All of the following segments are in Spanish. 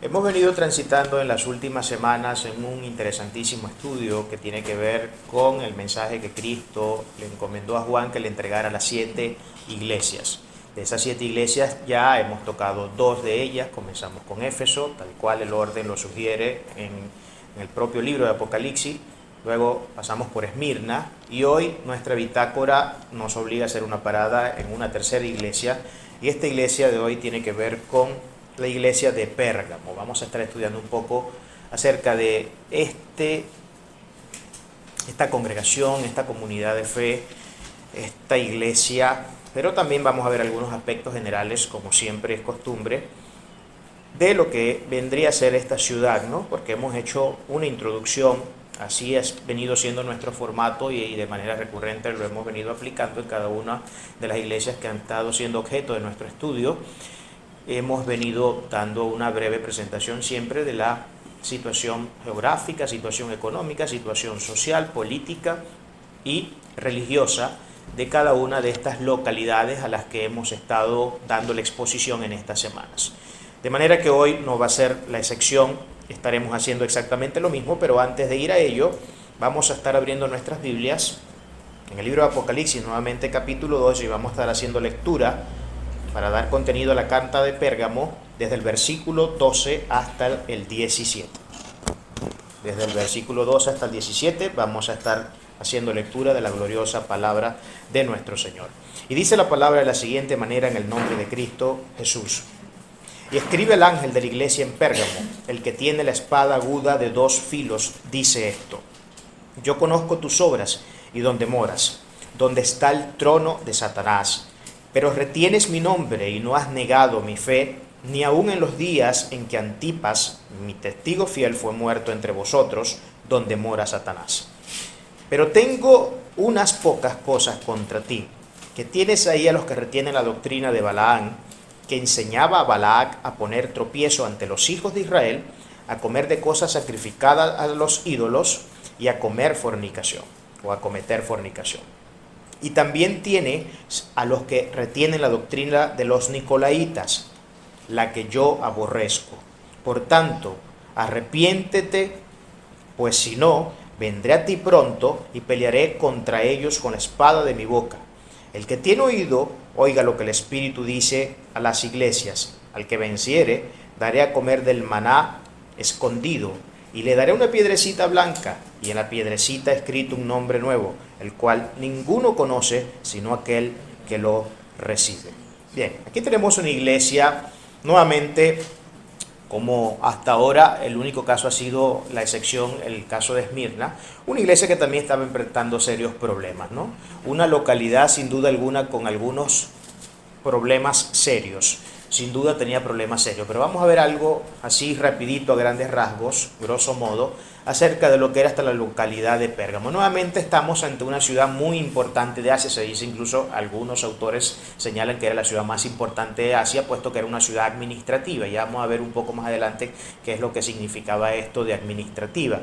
Hemos venido transitando en las últimas semanas en un interesantísimo estudio que tiene que ver con el mensaje que Cristo le encomendó a Juan que le entregara a las 7 iglesias. De esas 7 iglesias ya hemos tocado 2 de ellas, comenzamos con Éfeso, tal cual el orden lo sugiere en el propio libro de Apocalipsis, luego pasamos por Esmirna y hoy nuestra bitácora nos obliga a hacer una parada en una tercera iglesia y esta iglesia de hoy tiene que ver con la iglesia de Pérgamo. Vamos a estar estudiando un poco acerca de esta congregación, esta comunidad de fe, esta iglesia, pero también vamos a ver algunos aspectos generales, como siempre es costumbre, de lo que vendría a ser esta ciudad, ¿no? Porque hemos hecho una introducción, así ha venido siendo nuestro formato y de manera recurrente lo hemos venido aplicando en cada una de las iglesias que han estado siendo objeto de nuestro estudio. Hemos venido dando una breve presentación siempre de la situación geográfica, situación económica, situación social, política y religiosa de cada una de estas localidades a las que hemos estado dando la exposición en estas semanas. De manera que hoy no va a ser la excepción, estaremos haciendo exactamente lo mismo, pero antes de ir a ello, vamos a estar abriendo nuestras Biblias en el libro de Apocalipsis, nuevamente capítulo 2, y vamos a estar haciendo lectura para dar contenido a la carta de Pérgamo desde el versículo 12 hasta el 17. Desde el versículo 12 hasta el 17 vamos a estar haciendo lectura de la gloriosa palabra de nuestro Señor. Y dice la palabra de la siguiente manera en el nombre de Cristo Jesús. Y escribe el ángel de la iglesia en Pérgamo, el que tiene la espada aguda de 2 filos, dice esto: Yo conozco tus obras y donde moras, donde está el trono de Satanás. Pero retienes mi nombre y no has negado mi fe, ni aun en los días en que Antipas, mi testigo fiel, fue muerto entre vosotros, donde mora Satanás. Pero tengo unas pocas cosas contra ti, que tienes ahí a los que retienen la doctrina de Balaán, que enseñaba a Balac a poner tropiezo ante los hijos de Israel, a comer de cosas sacrificadas a los ídolos y a comer fornicación, o a cometer fornicación. Y también tiene a los que retienen la doctrina de los nicolaitas, la que yo aborrezco. Por tanto, arrepiéntete, pues si no, vendré a ti pronto y pelearé contra ellos con la espada de mi boca. El que tiene oído, oiga lo que el Espíritu dice a las iglesias. Al que venciere, daré a comer del maná escondido, y le daré una piedrecita blanca, y en la piedrecita escrito un nombre nuevo, el cual ninguno conoce, sino aquel que lo recibe. Bien, aquí tenemos una iglesia, nuevamente, como hasta ahora el único caso ha sido la excepción, el caso de Esmirna, una iglesia que también estaba enfrentando serios problemas, ¿no? Una localidad sin duda alguna con algunos problemas serios. Sin duda tenía problemas serios, pero vamos a ver algo así rapidito a grandes rasgos, grosso modo, acerca de lo que era hasta la localidad de Pérgamo. Nuevamente estamos ante una ciudad muy importante de Asia, se dice incluso, algunos autores señalan que era la ciudad más importante de Asia, puesto que era una ciudad administrativa. Ya vamos a ver un poco más adelante qué es lo que significaba esto de administrativa.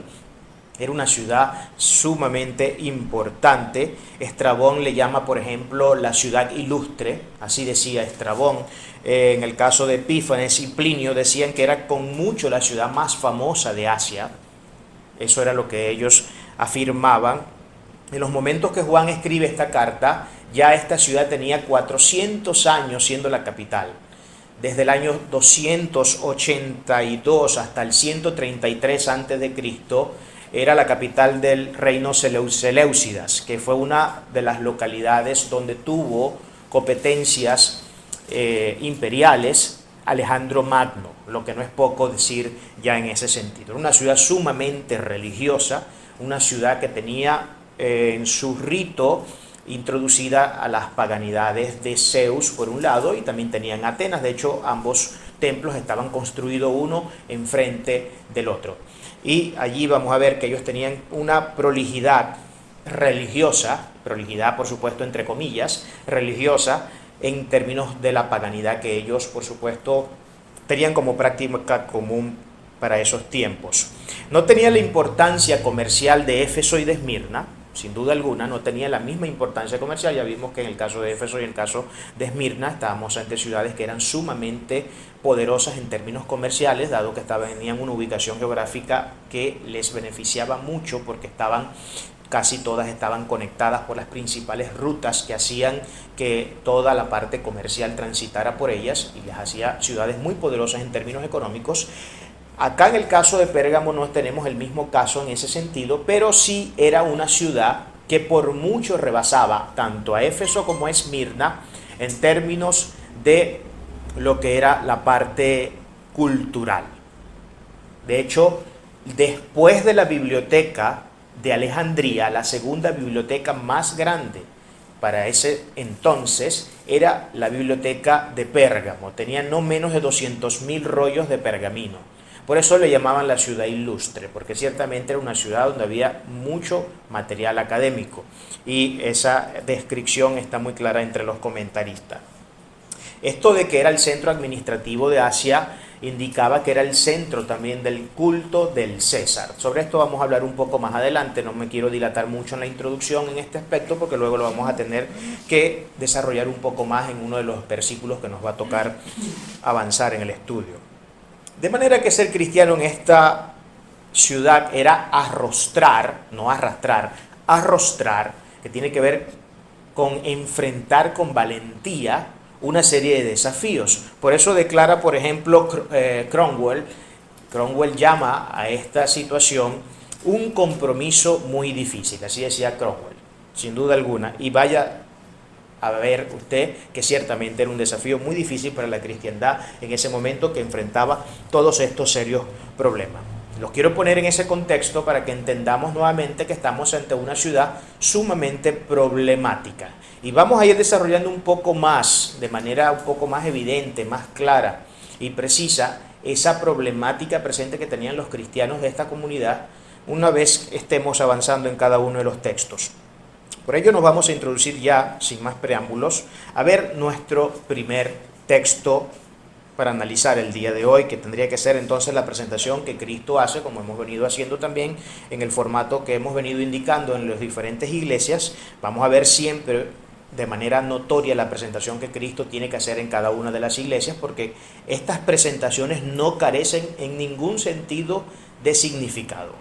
Era una ciudad sumamente importante. Estrabón le llama, por ejemplo, la ciudad ilustre, así decía Estrabón. En el caso de Epífanes y Plinio decían que era con mucho la ciudad más famosa de Asia. Eso era lo que ellos afirmaban. En los momentos que Juan escribe esta carta, ya esta ciudad tenía 400 años siendo la capital. Desde el año 282 hasta el 133 a.C., era la capital del reino Seleucidas, que fue una de las localidades donde tuvo competencias imperiales Alejandro Magno, lo que no es poco decir ya en ese sentido. Era una ciudad sumamente religiosa, una ciudad que tenía en su rito introducida a las paganidades de Zeus por un lado, y también tenían Atenas. De hecho, ambos templos estaban construidos uno enfrente del otro. Y allí vamos a ver que ellos tenían una prolijidad religiosa, prolijidad por supuesto entre comillas, religiosa en términos de la paganidad que ellos por supuesto tenían como práctica común para esos tiempos. No tenía la importancia comercial de Éfeso y de Esmirna, sin duda alguna, no tenía la misma importancia comercial. Ya vimos que en el caso de Éfeso y en el caso de Esmirna estábamos ante ciudades que eran sumamente poderosas en términos comerciales, dado que tenían una ubicación geográfica que les beneficiaba mucho porque casi todas estaban conectadas por las principales rutas que hacían que toda la parte comercial transitara por ellas y les hacía ciudades muy poderosas en términos económicos. Acá en el caso de Pérgamo no tenemos el mismo caso en ese sentido, pero sí era una ciudad que por mucho rebasaba tanto a Éfeso como a Esmirna en términos de lo que era la parte cultural. De hecho, después de la biblioteca de Alejandría, la segunda biblioteca más grande para ese entonces era la biblioteca de Pérgamo. Tenía no menos de 200.000 rollos de pergamino. Por eso le llamaban la ciudad ilustre, porque ciertamente era una ciudad donde había mucho material académico. Y esa descripción está muy clara entre los comentaristas. Esto de que era el centro administrativo de Asia indicaba que era el centro también del culto del César. Sobre esto vamos a hablar un poco más adelante, no me quiero dilatar mucho en la introducción en este aspecto porque luego lo vamos a tener que desarrollar un poco más en uno de los versículos que nos va a tocar avanzar en el estudio. De manera que ser cristiano en esta ciudad era arrostrar, no arrastrar, arrostrar, que tiene que ver con enfrentar con valentía una serie de desafíos. Por eso declara, por ejemplo, Cromwell llama a esta situación un compromiso muy difícil, así decía Cromwell, sin duda alguna, y vaya a ver usted que ciertamente era un desafío muy difícil para la cristiandad en ese momento que enfrentaba todos estos serios problemas. Los quiero poner en ese contexto para que entendamos nuevamente que estamos ante una ciudad sumamente problemática. Y vamos a ir desarrollando un poco más, de manera un poco más evidente, más clara y precisa, esa problemática presente que tenían los cristianos de esta comunidad una vez estemos avanzando en cada uno de los textos. Por ello nos vamos a introducir ya, sin más preámbulos, a ver nuestro primer texto para analizar el día de hoy, que tendría que ser entonces la presentación que Cristo hace, como hemos venido haciendo también en el formato que hemos venido indicando en las diferentes iglesias. Vamos a ver siempre de manera notoria la presentación que Cristo tiene que hacer en cada una de las iglesias, porque estas presentaciones no carecen en ningún sentido de significado.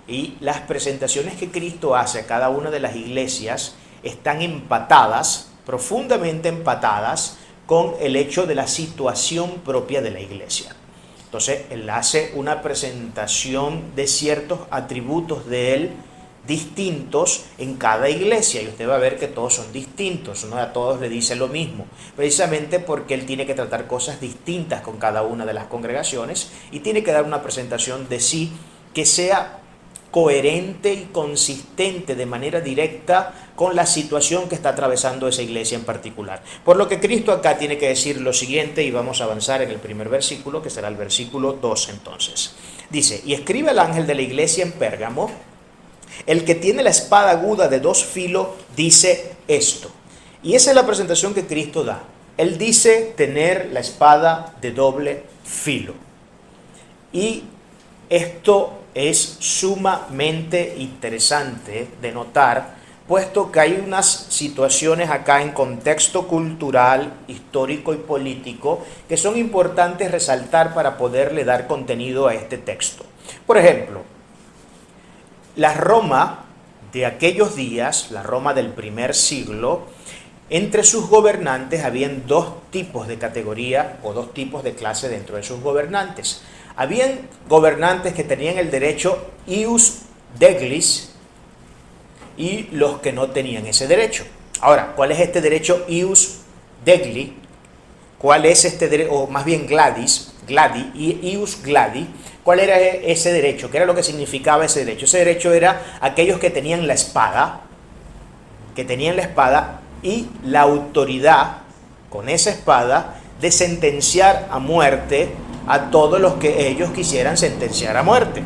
Y las presentaciones que Cristo hace a cada una de las iglesias están empatadas, profundamente empatadas, con el hecho de la situación propia de la iglesia. Entonces, Él hace una presentación de ciertos atributos de Él distintos en cada iglesia, y usted va a ver que todos son distintos, no a todos le dice lo mismo, precisamente porque Él tiene que tratar cosas distintas con cada una de las congregaciones y tiene que dar una presentación de sí que sea coherente y consistente de manera directa con la situación que está atravesando esa iglesia en particular. Por lo que Cristo acá tiene que decir lo siguiente, y vamos a avanzar en el primer versículo, que será el versículo 2 entonces. Dice: y escribe al ángel de la iglesia en Pérgamo, el que tiene la espada aguda de 2 filos dice esto. Y esa es la presentación que Cristo da. Él dice tener la espada de doble filo. Y esto es sumamente interesante de notar, puesto que hay unas situaciones acá en contexto cultural, histórico y político que son importantes resaltar para poderle dar contenido a este texto. Por ejemplo, la Roma de aquellos días, la Roma del primer siglo, entre sus gobernantes habían 2 tipos de categoría o 2 tipos de clase dentro de sus gobernantes. Habían gobernantes que tenían el derecho ius deglis y los que no tenían ese derecho. Ahora, ¿cuál es este derecho ius degli? ¿Cuál es este derecho, o más bien gladi y ius gladi? ¿Cuál era ese derecho? ¿Qué era lo que significaba ese derecho? Ese derecho era aquellos que tenían la espada, y la autoridad con esa espada de sentenciar a muerte a todos los que ellos quisieran sentenciar a muerte.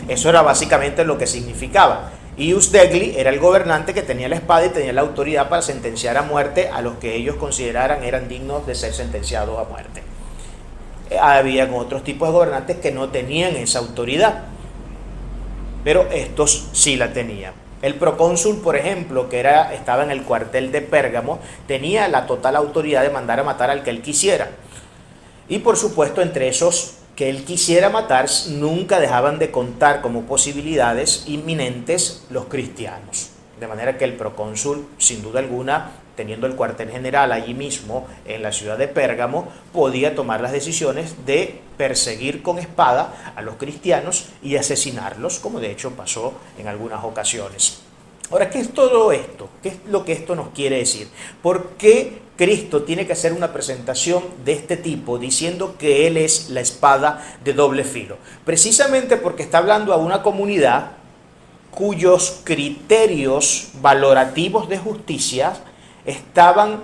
Eso era básicamente lo que significaba. Ius degli era el gobernante que tenía la espada y tenía la autoridad para sentenciar a muerte a los que ellos consideraran eran dignos de ser sentenciados a muerte. Había otros tipos de gobernantes que no tenían esa autoridad, pero estos sí la tenían. El procónsul, por ejemplo, que estaba en el cuartel de Pérgamo, tenía la total autoridad de mandar a matar al que él quisiera. Y por supuesto, entre esos que él quisiera matar, nunca dejaban de contar como posibilidades inminentes los cristianos. De manera que el procónsul, sin duda alguna, teniendo el cuartel general allí mismo en la ciudad de Pérgamo, podía tomar las decisiones de perseguir con espada a los cristianos y asesinarlos, como de hecho pasó en algunas ocasiones. Ahora, ¿qué es todo esto? ¿Qué es lo que esto nos quiere decir? ¿Por qué Cristo tiene que hacer una presentación de este tipo diciendo que Él es la espada de doble filo? Precisamente porque está hablando a una comunidad cuyos criterios valorativos de justicia estaban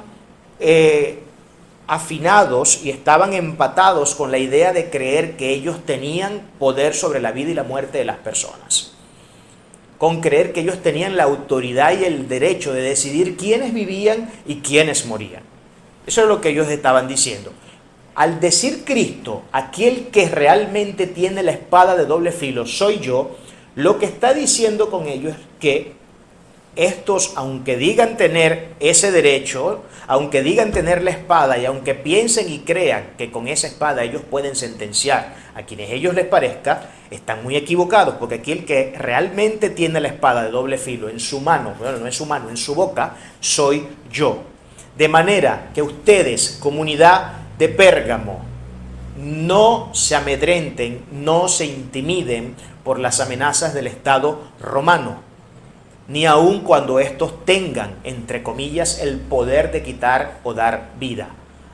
afinados y estaban empatados con la idea de creer que ellos tenían poder sobre la vida y la muerte de las personas, con creer que ellos tenían la autoridad y el derecho de decidir quiénes vivían y quiénes morían. Eso es lo que ellos estaban diciendo. Al decir Cristo, aquel que realmente tiene la espada de doble filo soy yo, lo que está diciendo con ellos es que estos, aunque digan tener ese derecho, aunque digan tener la espada y aunque piensen y crean que con esa espada ellos pueden sentenciar a quienes ellos les parezca, están muy equivocados, porque aquí el que realmente tiene la espada de doble filo en su mano, bueno, no en su mano, en su boca, soy yo. De manera que ustedes, comunidad de Pérgamo, no se amedrenten, no se intimiden por las amenazas del Estado romano, ni aun cuando estos tengan, entre comillas, el poder de quitar o dar vida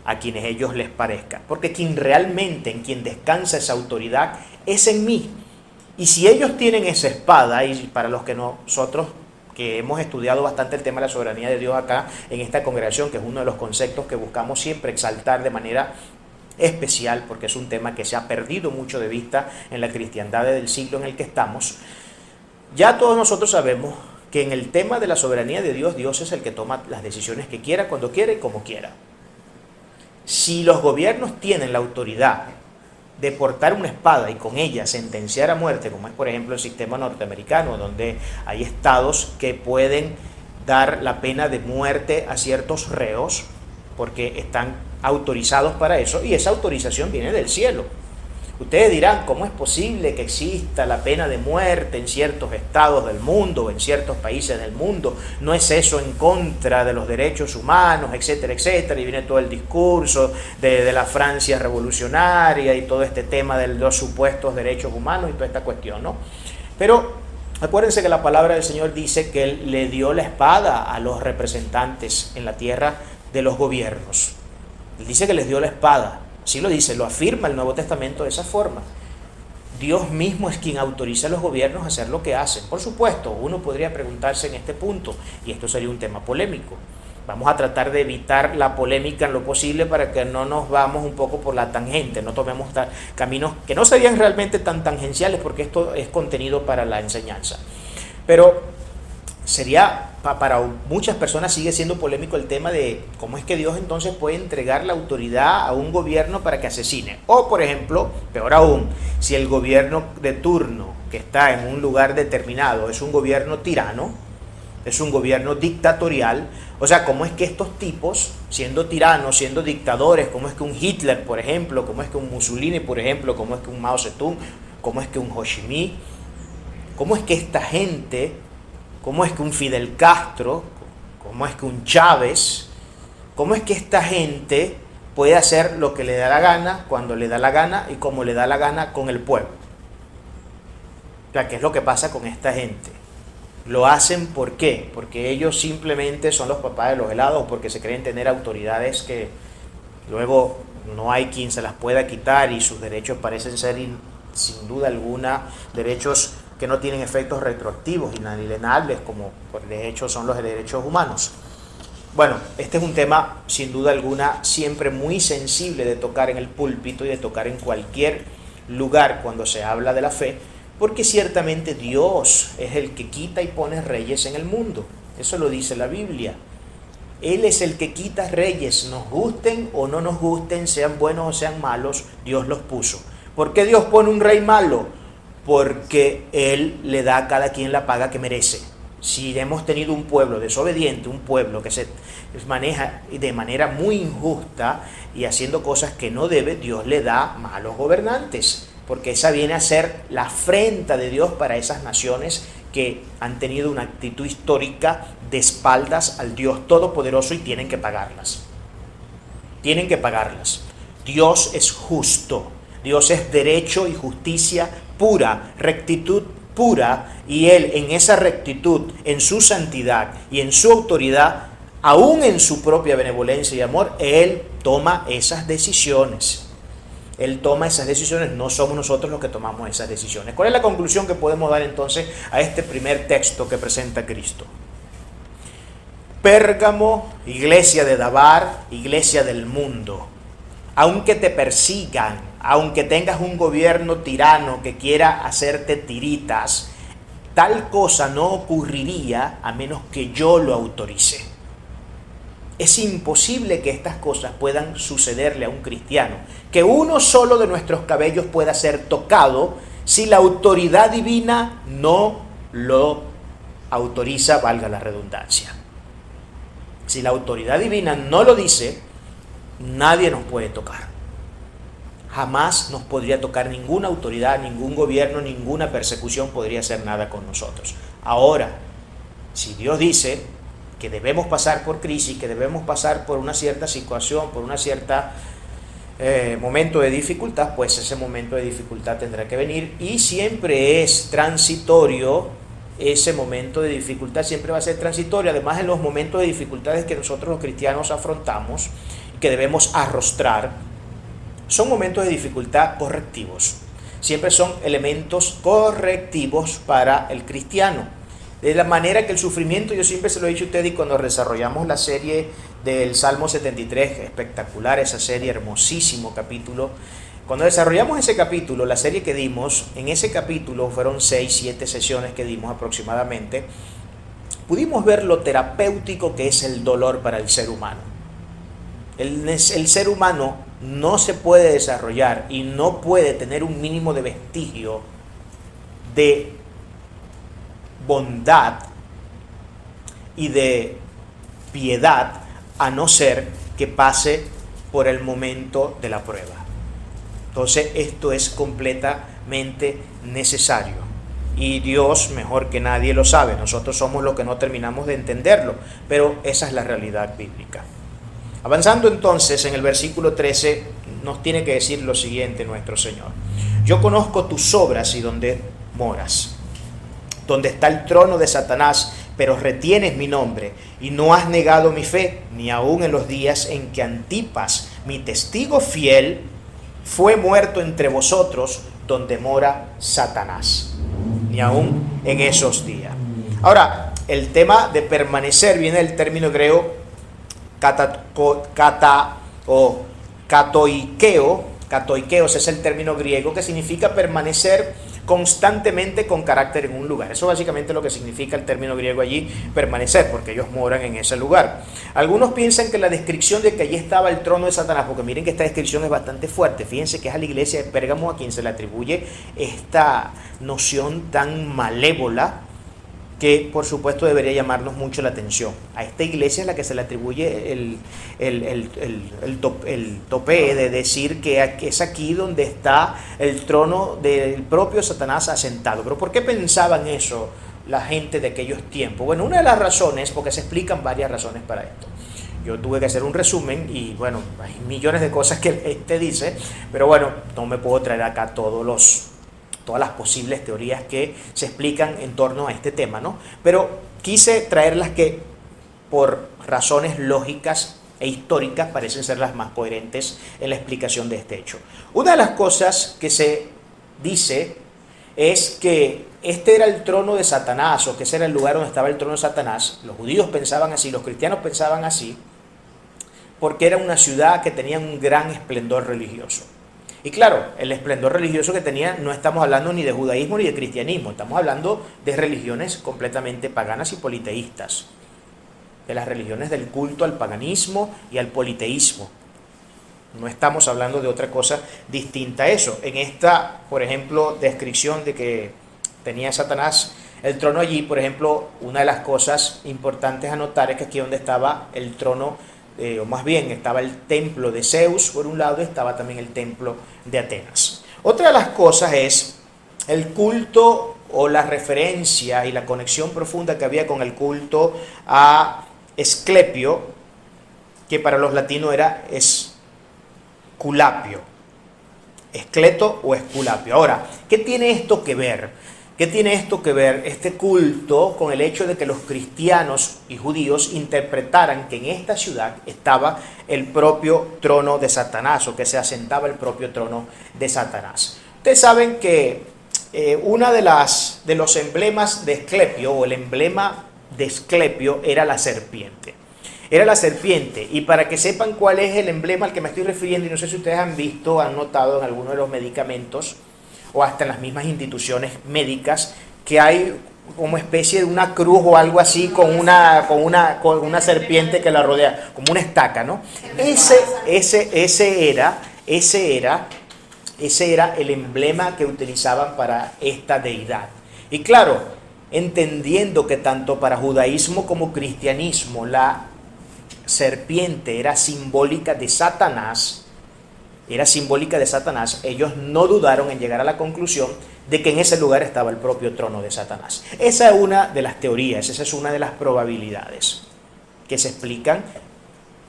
a quienes ellos les parezca. Porque quien realmente, en quien descansa esa autoridad, es en mí. Y si ellos tienen esa espada, y para los que nosotros que hemos estudiado bastante el tema de la soberanía de Dios acá en esta congregación, que es uno de los conceptos que buscamos siempre exaltar de manera especial, porque es un tema que se ha perdido mucho de vista en la cristiandad del siglo en el que estamos, ya todos nosotros sabemos que en el tema de la soberanía de Dios, Dios es el que toma las decisiones que quiera, cuando quiera y como quiera. Si los gobiernos tienen la autoridad de portar una espada y con ella sentenciar a muerte, como es por ejemplo el sistema norteamericano, donde hay estados que pueden dar la pena de muerte a ciertos reos porque están autorizados para eso, y esa autorización viene del cielo. Ustedes dirán, ¿cómo es posible que exista la pena de muerte en ciertos estados del mundo o en ciertos países del mundo? ¿No es eso en contra de los derechos humanos, etcétera, etcétera? Y viene todo el discurso de la Francia revolucionaria y todo este tema de los supuestos derechos humanos y toda esta cuestión, ¿no? Pero acuérdense que la palabra del Señor dice que Él le dio la espada a los representantes en la tierra de los gobiernos. Él dice que les dio la espada. Así lo dice, lo afirma el Nuevo Testamento de esa forma. Dios mismo es quien autoriza a los gobiernos a hacer lo que hacen. Por supuesto, uno podría preguntarse en este punto, y esto sería un tema polémico. Vamos a tratar de evitar la polémica en lo posible para que no nos vamos un poco por la tangente, no tomemos caminos que no serían realmente tan tangenciales, porque esto es contenido para la enseñanza. Pero sería, para muchas personas sigue siendo polémico el tema de cómo es que Dios entonces puede entregar la autoridad a un gobierno para que asesine. O, por ejemplo, peor aún, si el gobierno de turno que está en un lugar determinado es un gobierno tirano, es un gobierno dictatorial, o sea, cómo es que estos tipos, siendo tiranos, siendo dictadores, cómo es que un Hitler, por ejemplo, cómo es que un Mussolini, por ejemplo, cómo es que un Mao Zedong, cómo es que un Ho Chi Minh, cómo es que esta gente, cómo es que un Fidel Castro, cómo es que un Chávez, cómo es que esta gente puede hacer lo que le da la gana, cuando le da la gana y como le da la gana con el pueblo. O sea, ¿qué es lo que pasa con esta gente? Lo hacen ¿por qué? Porque ellos simplemente son los papás de los helados, porque se creen tener autoridades que luego no hay quien se las pueda quitar y sus derechos parecen ser sin duda alguna derechos que no tienen efectos retroactivos y inalienables, como de hecho son los derechos humanos. Bueno, este es un tema sin duda alguna siempre muy sensible de tocar en el púlpito y de tocar en cualquier lugar cuando se habla de la fe, porque ciertamente Dios es el que quita y pone reyes en el mundo. Eso lo dice la Biblia. Él es el que quita reyes, nos gusten o no nos gusten, sean buenos o sean malos, Dios los puso. ¿Por qué Dios pone un rey malo? Porque Él le da a cada quien la paga que merece. Si hemos tenido un pueblo desobediente, un pueblo que se maneja de manera muy injusta y haciendo cosas que no debe, Dios le da malos gobernantes, porque esa viene a ser la afrenta de Dios para esas naciones que han tenido una actitud histórica de espaldas al Dios Todopoderoso y tienen que pagarlas. Tienen que pagarlas. Dios es justo, Dios es derecho y justicia pura, rectitud pura, y Él en esa rectitud, en su santidad y en su autoridad, aún en su propia benevolencia y amor, Él toma esas decisiones. Él toma esas decisiones, no somos nosotros los que tomamos esas decisiones. ¿Cuál es la conclusión que podemos dar entonces a este primer texto que presenta Cristo? Pérgamo, iglesia de Dabar, iglesia del mundo. Aunque te persigan, aunque tengas un gobierno tirano que quiera hacerte tiritas, tal cosa no ocurriría a menos que yo lo autorice. Es imposible que estas cosas puedan sucederle a un cristiano, que uno solo de nuestros cabellos pueda ser tocado si la autoridad divina no lo autoriza, valga la redundancia. Si la autoridad divina no lo dice, nadie nos puede tocar. Jamás nos podría tocar ninguna autoridad, ningún gobierno, ninguna persecución podría hacer nada con nosotros. Ahora, si Dios dice que debemos pasar por crisis, que debemos pasar por una cierta situación, por una cierta momento de dificultad, pues ese momento de dificultad tendrá que venir, y siempre es transitorio. Ese momento de dificultad siempre va a ser transitorio. Además, en los momentos de dificultades que nosotros los cristianos afrontamos y que debemos arrostrar, son momentos de dificultad correctivos. Siempre son elementos correctivos para el cristiano. De la manera que el sufrimiento, yo siempre se lo he dicho a ustedes, y cuando desarrollamos la serie del Salmo 73, espectacular esa serie, hermosísimo capítulo. Cuando desarrollamos ese capítulo, la serie que dimos, en ese capítulo fueron 6-7 sesiones que dimos aproximadamente, pudimos ver lo terapéutico que es el dolor para el ser humano. El ser humano no se puede desarrollar y no puede tener un mínimo de vestigio de bondad y de piedad a no ser que pase por el momento de la prueba. Entonces esto es completamente necesario y Dios mejor que nadie lo sabe. Nosotros somos los que no terminamos de entenderlo, pero esa es la realidad bíblica. Avanzando entonces en el versículo 13 nos tiene que decir lo siguiente nuestro Señor: yo conozco tus obras y donde moras, donde está el trono de Satanás, pero retienes mi nombre y no has negado mi fe, ni aun en los días en que Antipas, mi testigo fiel, fue muerto entre vosotros, donde mora Satanás, ni aun en esos días. Ahora, el tema de permanecer viene del término griego katoikeo. Katoikeos es el término griego que significa permanecer constantemente con carácter en un lugar. Eso básicamente es lo que significa el término griego allí, permanecer, porque ellos moran en ese lugar. Algunos piensan que la descripción de que allí estaba el trono de Satanás, porque miren que esta descripción es bastante fuerte, fíjense que es a la iglesia de Pérgamo a quien se le atribuye esta noción tan malévola, que por supuesto debería llamarnos mucho la atención. A esta iglesia es la que se le atribuye el tope de decir que es aquí donde está el trono del propio Satanás asentado. Pero ¿por qué pensaban eso la gente de aquellos tiempos? Bueno, una de las razones, porque se explican varias razones para esto. Yo tuve que hacer un resumen y bueno, hay millones de cosas que la gente dice, pero bueno, no me puedo traer acá todas las posibles teorías que se explican en torno a este tema, ¿no? Pero quise traerlas que por razones lógicas e históricas parecen ser las más coherentes en la explicación de este hecho. Una de las cosas que se dice es que este era el trono de Satanás, o que ese era el lugar donde estaba el trono de Satanás. Los judíos pensaban así, los cristianos pensaban así, porque era una ciudad que tenía un gran esplendor religioso. Y claro, el esplendor religioso que tenía, no estamos hablando ni de judaísmo ni de cristianismo, estamos hablando de religiones completamente paganas y politeístas, de las religiones del culto al paganismo y al politeísmo. No estamos hablando de otra cosa distinta a eso. En esta, por ejemplo, descripción de que tenía Satanás El trono allí, por ejemplo, una de las cosas importantes a notar es que aquí donde estaba el trono, o más bien estaba el templo de Zeus por un lado, estaba también el templo de Atenas. Otra de las cosas es el culto o la referencia y la conexión profunda que había con el culto a Esclepio, que para los latinos era Esculapio. Escleto o Esculapio. Ahora, ¿qué tiene esto que ver? ¿Qué tiene esto que ver este culto con el hecho de que los cristianos y judíos interpretaran que en esta ciudad estaba el propio trono de Satanás, o que se asentaba el propio trono de Satanás? Ustedes saben que una de los emblemas de Esclepio, o el emblema de Esclepio, era la serpiente. Era la serpiente, y para que sepan cuál es el emblema al que me estoy refiriendo, y no sé si ustedes han visto, han notado en alguno de los medicamentos, o hasta en las mismas instituciones médicas, que hay como especie de una cruz o algo así con una serpiente que la rodea, como una estaca, ¿no? Ese era el emblema que utilizaban para esta deidad. Y claro, entendiendo que tanto para judaísmo como cristianismo la serpiente era simbólica de Satanás, ellos no dudaron en llegar a la conclusión de que en ese lugar estaba el propio trono de Satanás. Esa es una de las teorías, esa es una de las probabilidades que se explican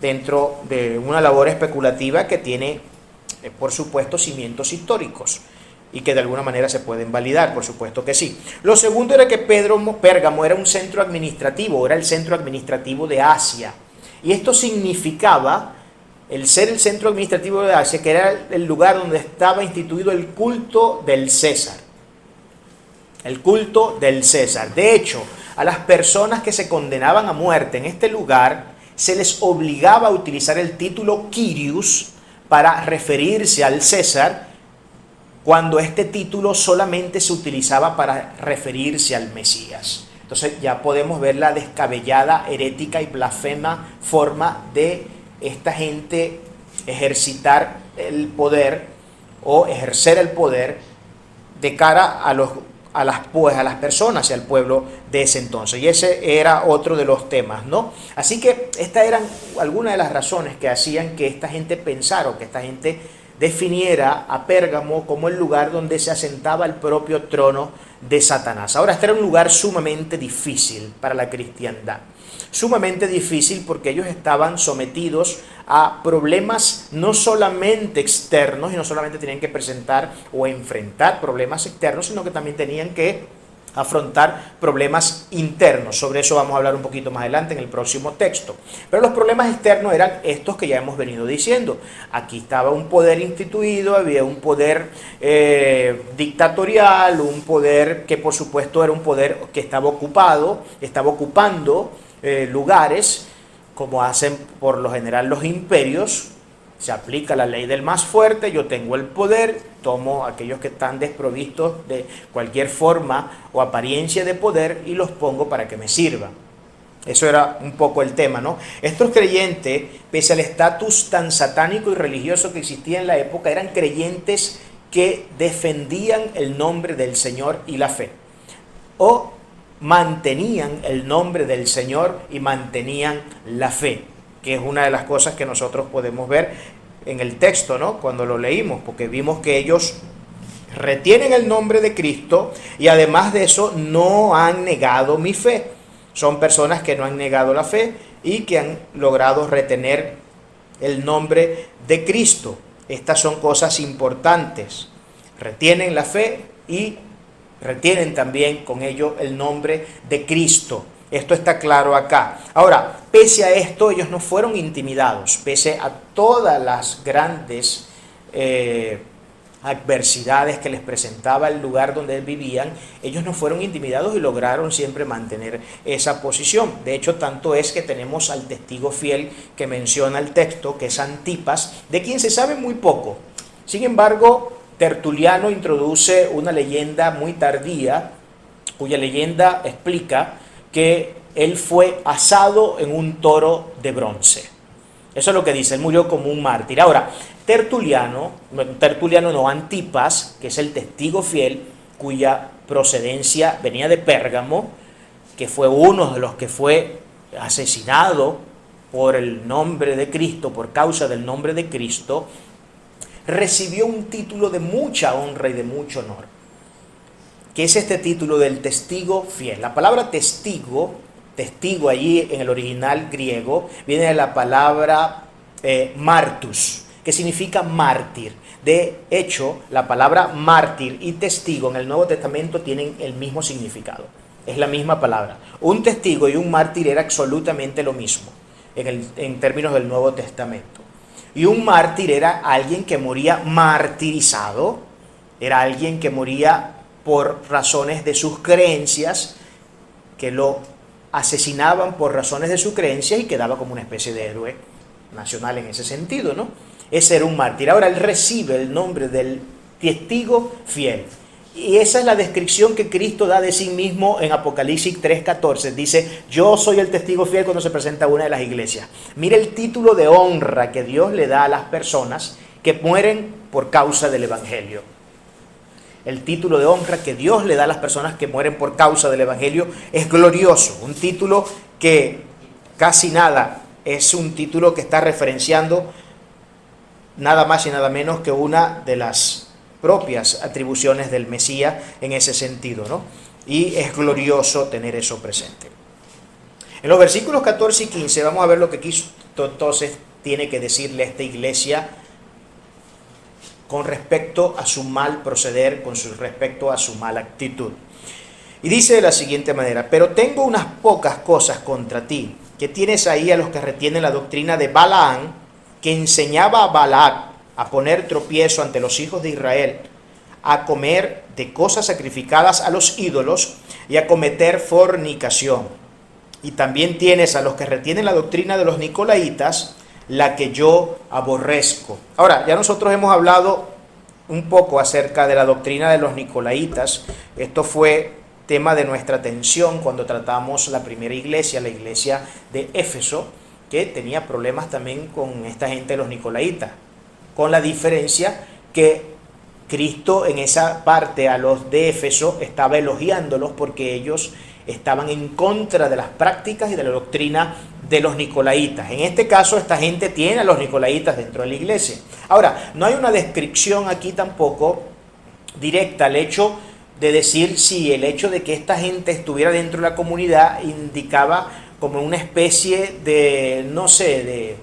dentro de una labor especulativa que tiene, por supuesto, cimientos históricos y que de alguna manera se pueden validar, por supuesto que sí. Lo segundo era que Pérgamo era un centro administrativo, era el centro administrativo de Asia. Y esto significaba, el ser el centro administrativo de Asia, que era el lugar donde estaba instituido el culto del César. El culto del César. De hecho, a las personas que se condenaban a muerte en este lugar, se les obligaba a utilizar el título Kyrios para referirse al César, cuando este título solamente se utilizaba para referirse al Mesías. Entonces ya podemos ver la descabellada, herética y blasfema forma de esta gente ejercitar el poder o ejercer el poder de cara a las personas y al pueblo de ese entonces. Y ese era otro de los temas, ¿no? Así que estas eran algunas de las razones que hacían que esta gente pensara, o que esta gente definiera a Pérgamo como el lugar donde se asentaba el propio trono de Satanás. Ahora, este era un lugar sumamente difícil para la cristiandad. Sumamente difícil porque ellos estaban sometidos a problemas no solamente externos, y no solamente tenían que presentar o enfrentar problemas externos, sino que también tenían que afrontar problemas internos. Sobre eso vamos a hablar un poquito más adelante en el próximo texto. Pero los problemas externos eran estos que ya hemos venido diciendo. Aquí estaba un poder instituido, había un poder dictatorial, un poder que por supuesto era un poder que estaba ocupando lugares, como hacen por lo general los imperios. Se aplica la ley del más fuerte, yo tengo el poder, tomo a aquellos que están desprovistos de cualquier forma o apariencia de poder y los pongo para que me sirvan. Eso era un poco el tema, ¿no? Estos creyentes, pese al estatus tan satánico y religioso que existía en la época, eran creyentes que defendían el nombre del Señor y la fe, o mantenían el nombre del Señor y mantenían la fe, que es una de las cosas que nosotros podemos ver en el texto, ¿no? Cuando lo leímos, porque vimos que ellos retienen el nombre de Cristo y además de eso no han negado mi fe. Son personas que no han negado la fe y que han logrado retener el nombre de Cristo. Estas son cosas importantes. Retienen la fe y retienen también con ello el nombre de Cristo. Esto está claro acá. Ahora, pese a esto, ellos no fueron intimidados, pese a todas las grandes adversidades que les presentaba el lugar donde vivían, ellos no fueron intimidados y lograron siempre mantener esa posición. De hecho, tanto es que tenemos al testigo fiel que menciona el texto, que es Antipas, de quien se sabe muy poco. Sin embargo, Tertuliano introduce una leyenda muy tardía, cuya leyenda explica que él fue asado en un toro de bronce. Eso es lo que dice, él murió como un mártir. Ahora, Antipas, que es el testigo fiel, cuya procedencia venía de Pérgamo, que fue uno de los que fue asesinado por el nombre de Cristo, por causa del nombre de Cristo, recibió un título de mucha honra y de mucho honor, que es este título del testigo fiel. La palabra testigo allí en el original griego, viene de la palabra martus, que significa mártir. De hecho, la palabra mártir y testigo en el Nuevo Testamento tienen el mismo significado. Es la misma palabra. Un testigo y un mártir era absolutamente lo mismo en términos del Nuevo Testamento. Y un mártir era alguien que moría martirizado, era alguien que moría por razones de sus creencias, que lo asesinaban por razones de sus creencias y quedaba como una especie de héroe nacional en ese sentido, ¿no? Ese era un mártir. Ahora él recibe el nombre del testigo fiel. Y esa es la descripción que Cristo da de sí mismo en Apocalipsis 3:14. Dice, yo soy el testigo fiel cuando se presenta a una de las iglesias. Mire el título de honra que Dios le da a las personas que mueren por causa del Evangelio. El título de honra que Dios le da a las personas que mueren por causa del Evangelio es glorioso. Un título que casi nada es un título que está referenciando nada más y nada menos que una de las propias atribuciones del Mesías en ese sentido, ¿no? Y es glorioso tener eso presente. En los versículos 14 y 15 vamos a ver lo que Cristo entonces tiene que decirle a esta iglesia con respecto a su mal proceder, con respecto a su mala actitud. Y dice de la siguiente manera, pero tengo unas pocas cosas contra ti, que tienes ahí a los que retienen la doctrina de Balaam, que enseñaba a Balac a poner tropiezo ante los hijos de Israel, a comer de cosas sacrificadas a los ídolos y a cometer fornicación. Y también tienes a los que retienen la doctrina de los nicolaitas, la que yo aborrezco. Ahora, ya nosotros hemos hablado un poco acerca de la doctrina de los nicolaitas. Esto fue tema de nuestra atención cuando tratamos la primera iglesia, la iglesia de Éfeso, que tenía problemas también con esta gente de los nicolaitas, con la diferencia que Cristo en esa parte a los de Éfeso estaba elogiándolos porque ellos estaban en contra de las prácticas y de la doctrina de los nicolaitas. En este caso, esta gente tiene a los nicolaitas dentro de la iglesia. Ahora, no hay una descripción aquí tampoco directa al hecho de decir si el hecho de que esta gente estuviera dentro de la comunidad indicaba como una especie de, no sé,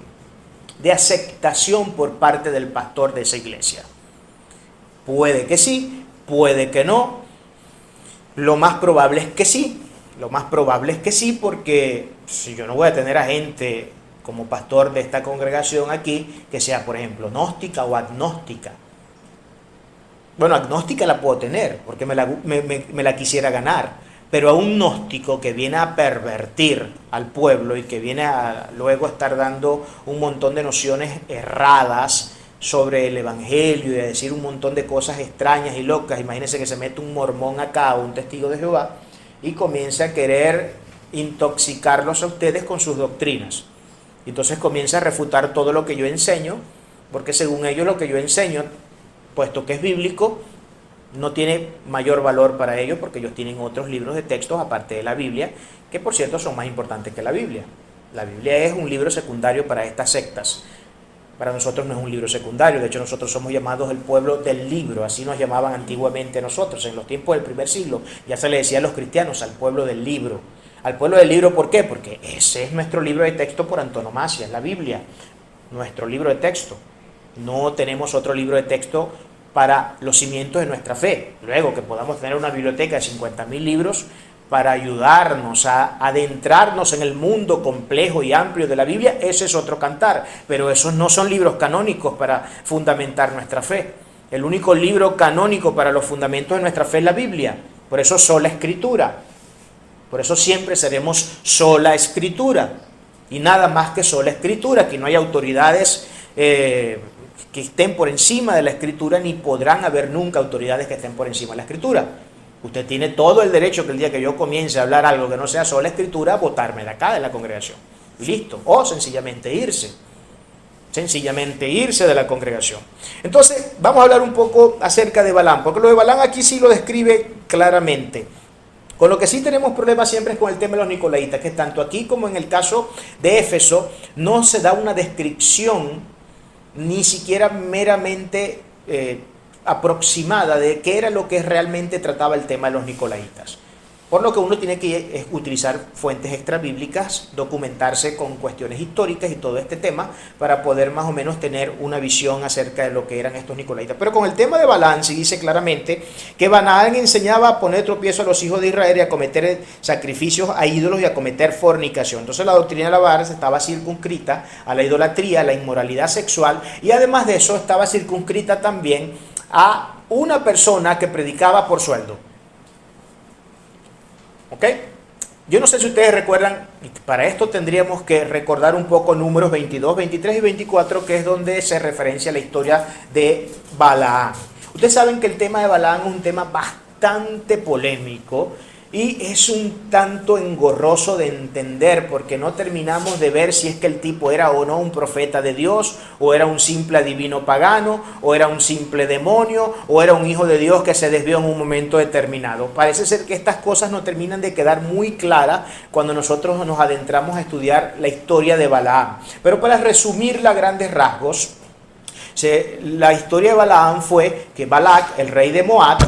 de aceptación por parte del pastor de esa iglesia. Puede que sí, puede que no. Lo más probable es que sí. Lo más probable es que sí, porque si yo no voy a tener a gente como pastor de esta congregación aquí que sea, por ejemplo, gnóstica o agnóstica. Bueno, agnóstica la puedo tener porque me la quisiera ganar. Pero a un gnóstico que viene a pervertir al pueblo y que viene a luego estar dando un montón de nociones erradas sobre el Evangelio y a decir un montón de cosas extrañas y locas. Imagínense que se mete un mormón acá o un testigo de Jehová y comienza a querer intoxicarlos a ustedes con sus doctrinas. Entonces comienza a refutar todo lo que yo enseño, porque según ellos lo que yo enseño, puesto que es bíblico, no tiene mayor valor para ellos porque ellos tienen otros libros de textos aparte de la Biblia, que por cierto son más importantes que la Biblia. La Biblia es un libro secundario para estas sectas. Para nosotros no es un libro secundario, de hecho nosotros somos llamados el pueblo del libro, así nos llamaban antiguamente nosotros, en los tiempos del primer siglo, ya se le decía a los cristianos al pueblo del libro. Al pueblo del libro, ¿por qué? Porque ese es nuestro libro de texto por antonomasia, es la Biblia, nuestro libro de texto. No tenemos otro libro de texto para los cimientos de nuestra fe. Luego que podamos tener una biblioteca de 50.000 libros para ayudarnos a adentrarnos en el mundo complejo y amplio de la Biblia, ese es otro cantar, pero esos no son libros canónicos para fundamentar nuestra fe. El único libro canónico para los fundamentos de nuestra fe es la Biblia, por eso sola escritura, por eso siempre seremos sola escritura, y nada más que sola escritura, que no hay autoridades que estén por encima de la escritura, ni podrán haber nunca autoridades que estén por encima de la escritura. Usted tiene todo el derecho que el día que yo comience a hablar algo que no sea sola escritura, botarme de acá de la congregación. Y listo. O sencillamente irse. sencillamente irse de la congregación. Entonces, vamos a hablar un poco acerca de Balaam, porque lo de Balaam aquí sí lo describe claramente. Con lo que sí tenemos problemas siempre es con el tema de los nicolaitas, que tanto aquí como en el caso de Éfeso no se da una descripción ni siquiera meramente aproximada de qué era lo que realmente trataba el tema de los nicolaitas. Por lo que uno tiene que utilizar fuentes extrabíblicas, documentarse con cuestiones históricas y todo este tema para poder más o menos tener una visión acerca de lo que eran estos nicolaitas. Pero con el tema de Balaam se dice claramente que Balaam enseñaba a poner tropiezo a los hijos de Israel y a cometer sacrificios a ídolos y a cometer fornicación. Entonces la doctrina de la vara estaba circunscrita a la idolatría, a la inmoralidad sexual, y además de eso estaba circunscrita también a una persona que predicaba por sueldo. ¿Ok? Yo no sé si ustedes recuerdan, para esto tendríamos que recordar un poco números 22, 23 y 24, que es donde se referencia la historia de Balaam. Ustedes saben que el tema de Balaam es un tema bastante polémico y es un tanto engorroso de entender, porque no terminamos de ver si es que el tipo era o no un profeta de Dios, o era un simple adivino pagano, o era un simple demonio, o era un hijo de Dios que se desvió en un momento determinado. Parece ser que estas cosas no terminan de quedar muy claras cuando nosotros nos adentramos a estudiar la historia de Balaam. Pero para resumirla a grandes rasgos, la historia de Balaam fue que Balac, el rey de Moab,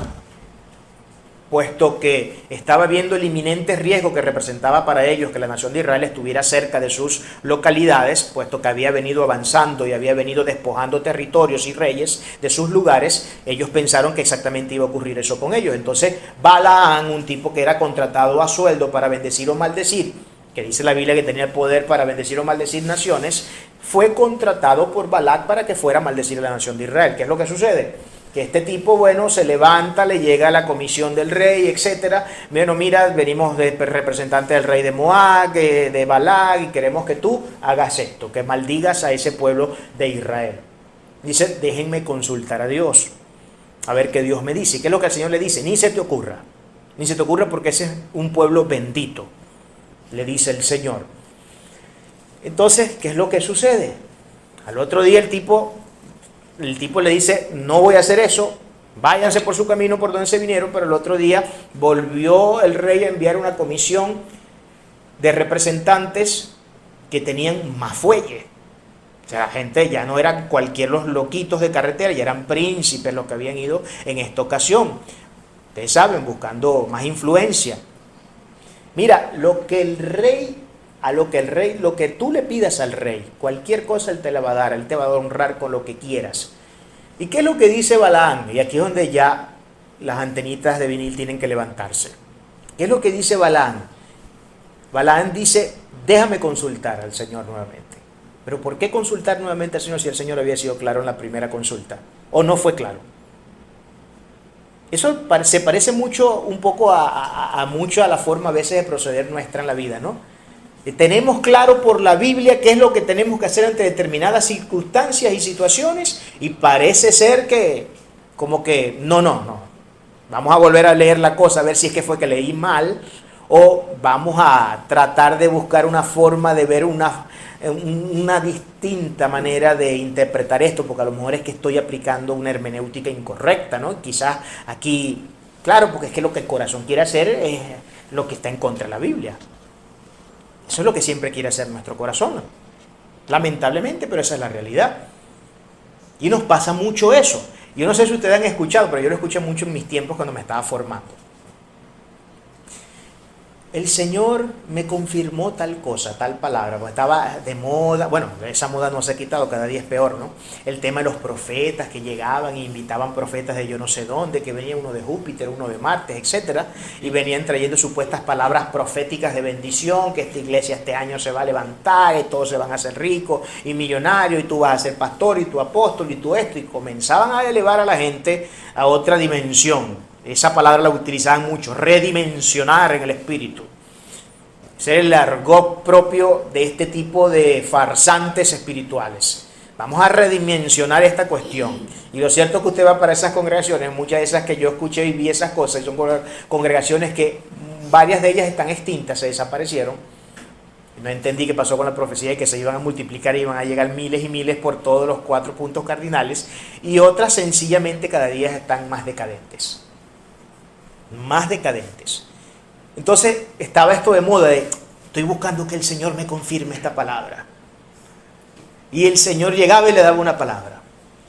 puesto que estaba viendo el inminente riesgo que representaba para ellos que la nación de Israel estuviera cerca de sus localidades, puesto que había venido avanzando y había venido despojando territorios y reyes de sus lugares, ellos pensaron que exactamente iba a ocurrir eso con ellos. Entonces Balaam, un tipo que era contratado a sueldo para bendecir o maldecir, que dice la Biblia que tenía el poder para bendecir o maldecir naciones, fue contratado por Balac para que fuera a maldecir a la nación de Israel. ¿Qué es lo que sucede? Que este tipo, bueno, se levanta, le llega a la comisión del rey, etcétera. Bueno, mira, venimos de representante del rey de Moab, de Balac, y queremos que tú hagas esto, que maldigas a ese pueblo de Israel. Dice, déjenme consultar a Dios, a ver qué Dios me dice. ¿Qué es lo que el Señor le dice? Ni se te ocurra porque ese es un pueblo bendito, le dice el Señor. Entonces, ¿qué es lo que sucede? Al otro día el tipo le dice, no voy a hacer eso, váyanse por su camino por donde se vinieron, pero el otro día volvió el rey a enviar una comisión de representantes que tenían más fuelle. O sea, la gente ya no eran cualquier los loquitos de carretera, ya eran príncipes los que habían ido en esta ocasión. Ustedes saben, buscando más influencia. Mira, lo que tú le pidas al rey, cualquier cosa él te la va a dar, él te va a honrar con lo que quieras. ¿Y qué es lo que dice Balaam? Y aquí es donde ya las antenitas de vinil tienen que levantarse. ¿Qué es lo que dice Balaam? Balaam dice, déjame consultar al Señor nuevamente. ¿Pero por qué consultar nuevamente al Señor si el Señor había sido claro en la primera consulta? ¿O no fue claro? Eso se parece mucho, un poco mucho a la forma a veces de proceder nuestra en la vida, ¿no? Tenemos claro por la Biblia qué es lo que tenemos que hacer ante determinadas circunstancias y situaciones, y parece ser que como que no, vamos a volver a leer la cosa a ver si es que fue que leí mal, o vamos a tratar de buscar una forma de ver una distinta manera de interpretar esto, porque a lo mejor es que estoy aplicando una hermenéutica incorrecta, ¿no? Quizás aquí, claro, porque es que lo que el corazón quiere hacer es lo que está en contra de la Biblia. Eso es lo que siempre quiere hacer nuestro corazón, lamentablemente, pero esa es la realidad. Y nos pasa mucho eso. Yo no sé si ustedes han escuchado, pero yo lo escuché mucho en mis tiempos cuando me estaba formando. El Señor me confirmó tal cosa, tal palabra, porque estaba de moda. Bueno, esa moda no se ha quitado, cada día es peor, ¿no? El tema de los profetas que llegaban e invitaban profetas de yo no sé dónde, que venía uno de Júpiter, uno de Marte, etcétera, y venían trayendo supuestas palabras proféticas de bendición, que esta iglesia este año se va a levantar, y todos se van a hacer ricos y millonarios, y tú vas a ser pastor, y tú apóstol, y tú esto, y comenzaban a elevar a la gente a otra dimensión. Esa palabra la utilizaban mucho, redimensionar en el espíritu. Ese es el argot propio de este tipo de farsantes espirituales. Vamos a redimensionar esta cuestión. Y lo cierto es que usted va para esas congregaciones, muchas de esas que yo escuché y vi esas cosas, y son congregaciones que varias de ellas están extintas, se desaparecieron. No entendí qué pasó con la profecía y que se iban a multiplicar y iban a llegar miles y miles por todos los 4 puntos cardinales. Y otras sencillamente cada día están más decadentes. Más decadentes. Entonces estaba esto de moda de, estoy buscando que el Señor me confirme esta palabra. Y el Señor llegaba y le daba una palabra.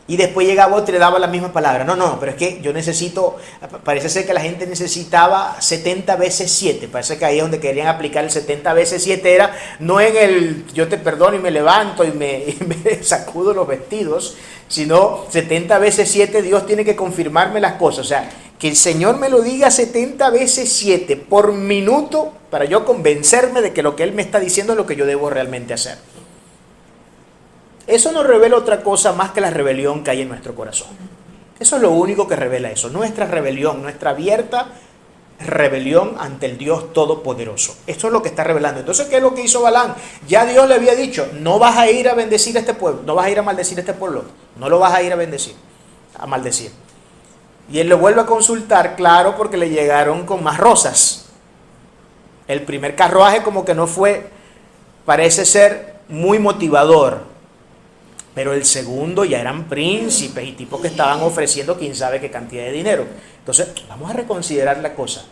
Y después llegaba otro y le daba la misma palabra. No, pero es que yo necesito, parece ser que la gente necesitaba 70 veces 7. Parece que ahí es donde querían aplicar el 70 veces 7. Era no en el yo te perdono y me levanto y me sacudo los vestidos, sino 70 veces 7 Dios tiene que confirmarme las cosas. O sea, que el Señor me lo diga 70 veces 7 por minuto para yo convencerme de que lo que Él me está diciendo es lo que yo debo realmente hacer. Eso no revela otra cosa más que la rebelión que hay en nuestro corazón. Eso es lo único que revela eso. Nuestra rebelión, nuestra abierta rebelión ante el Dios Todopoderoso. Esto es lo que está revelando. Entonces, ¿qué es lo que hizo Balaam? Ya Dios le había dicho, no vas a ir a bendecir a este pueblo, no vas a ir a maldecir a este pueblo, no lo vas a ir a bendecir, a maldecir. Y él le vuelve a consultar, claro, porque le llegaron con más rosas. El primer carruaje como que no fue, parece ser muy motivador. Pero el segundo ya eran príncipes y tipos que estaban ofreciendo quién sabe qué cantidad de dinero. Entonces, vamos a reconsiderar la cosa.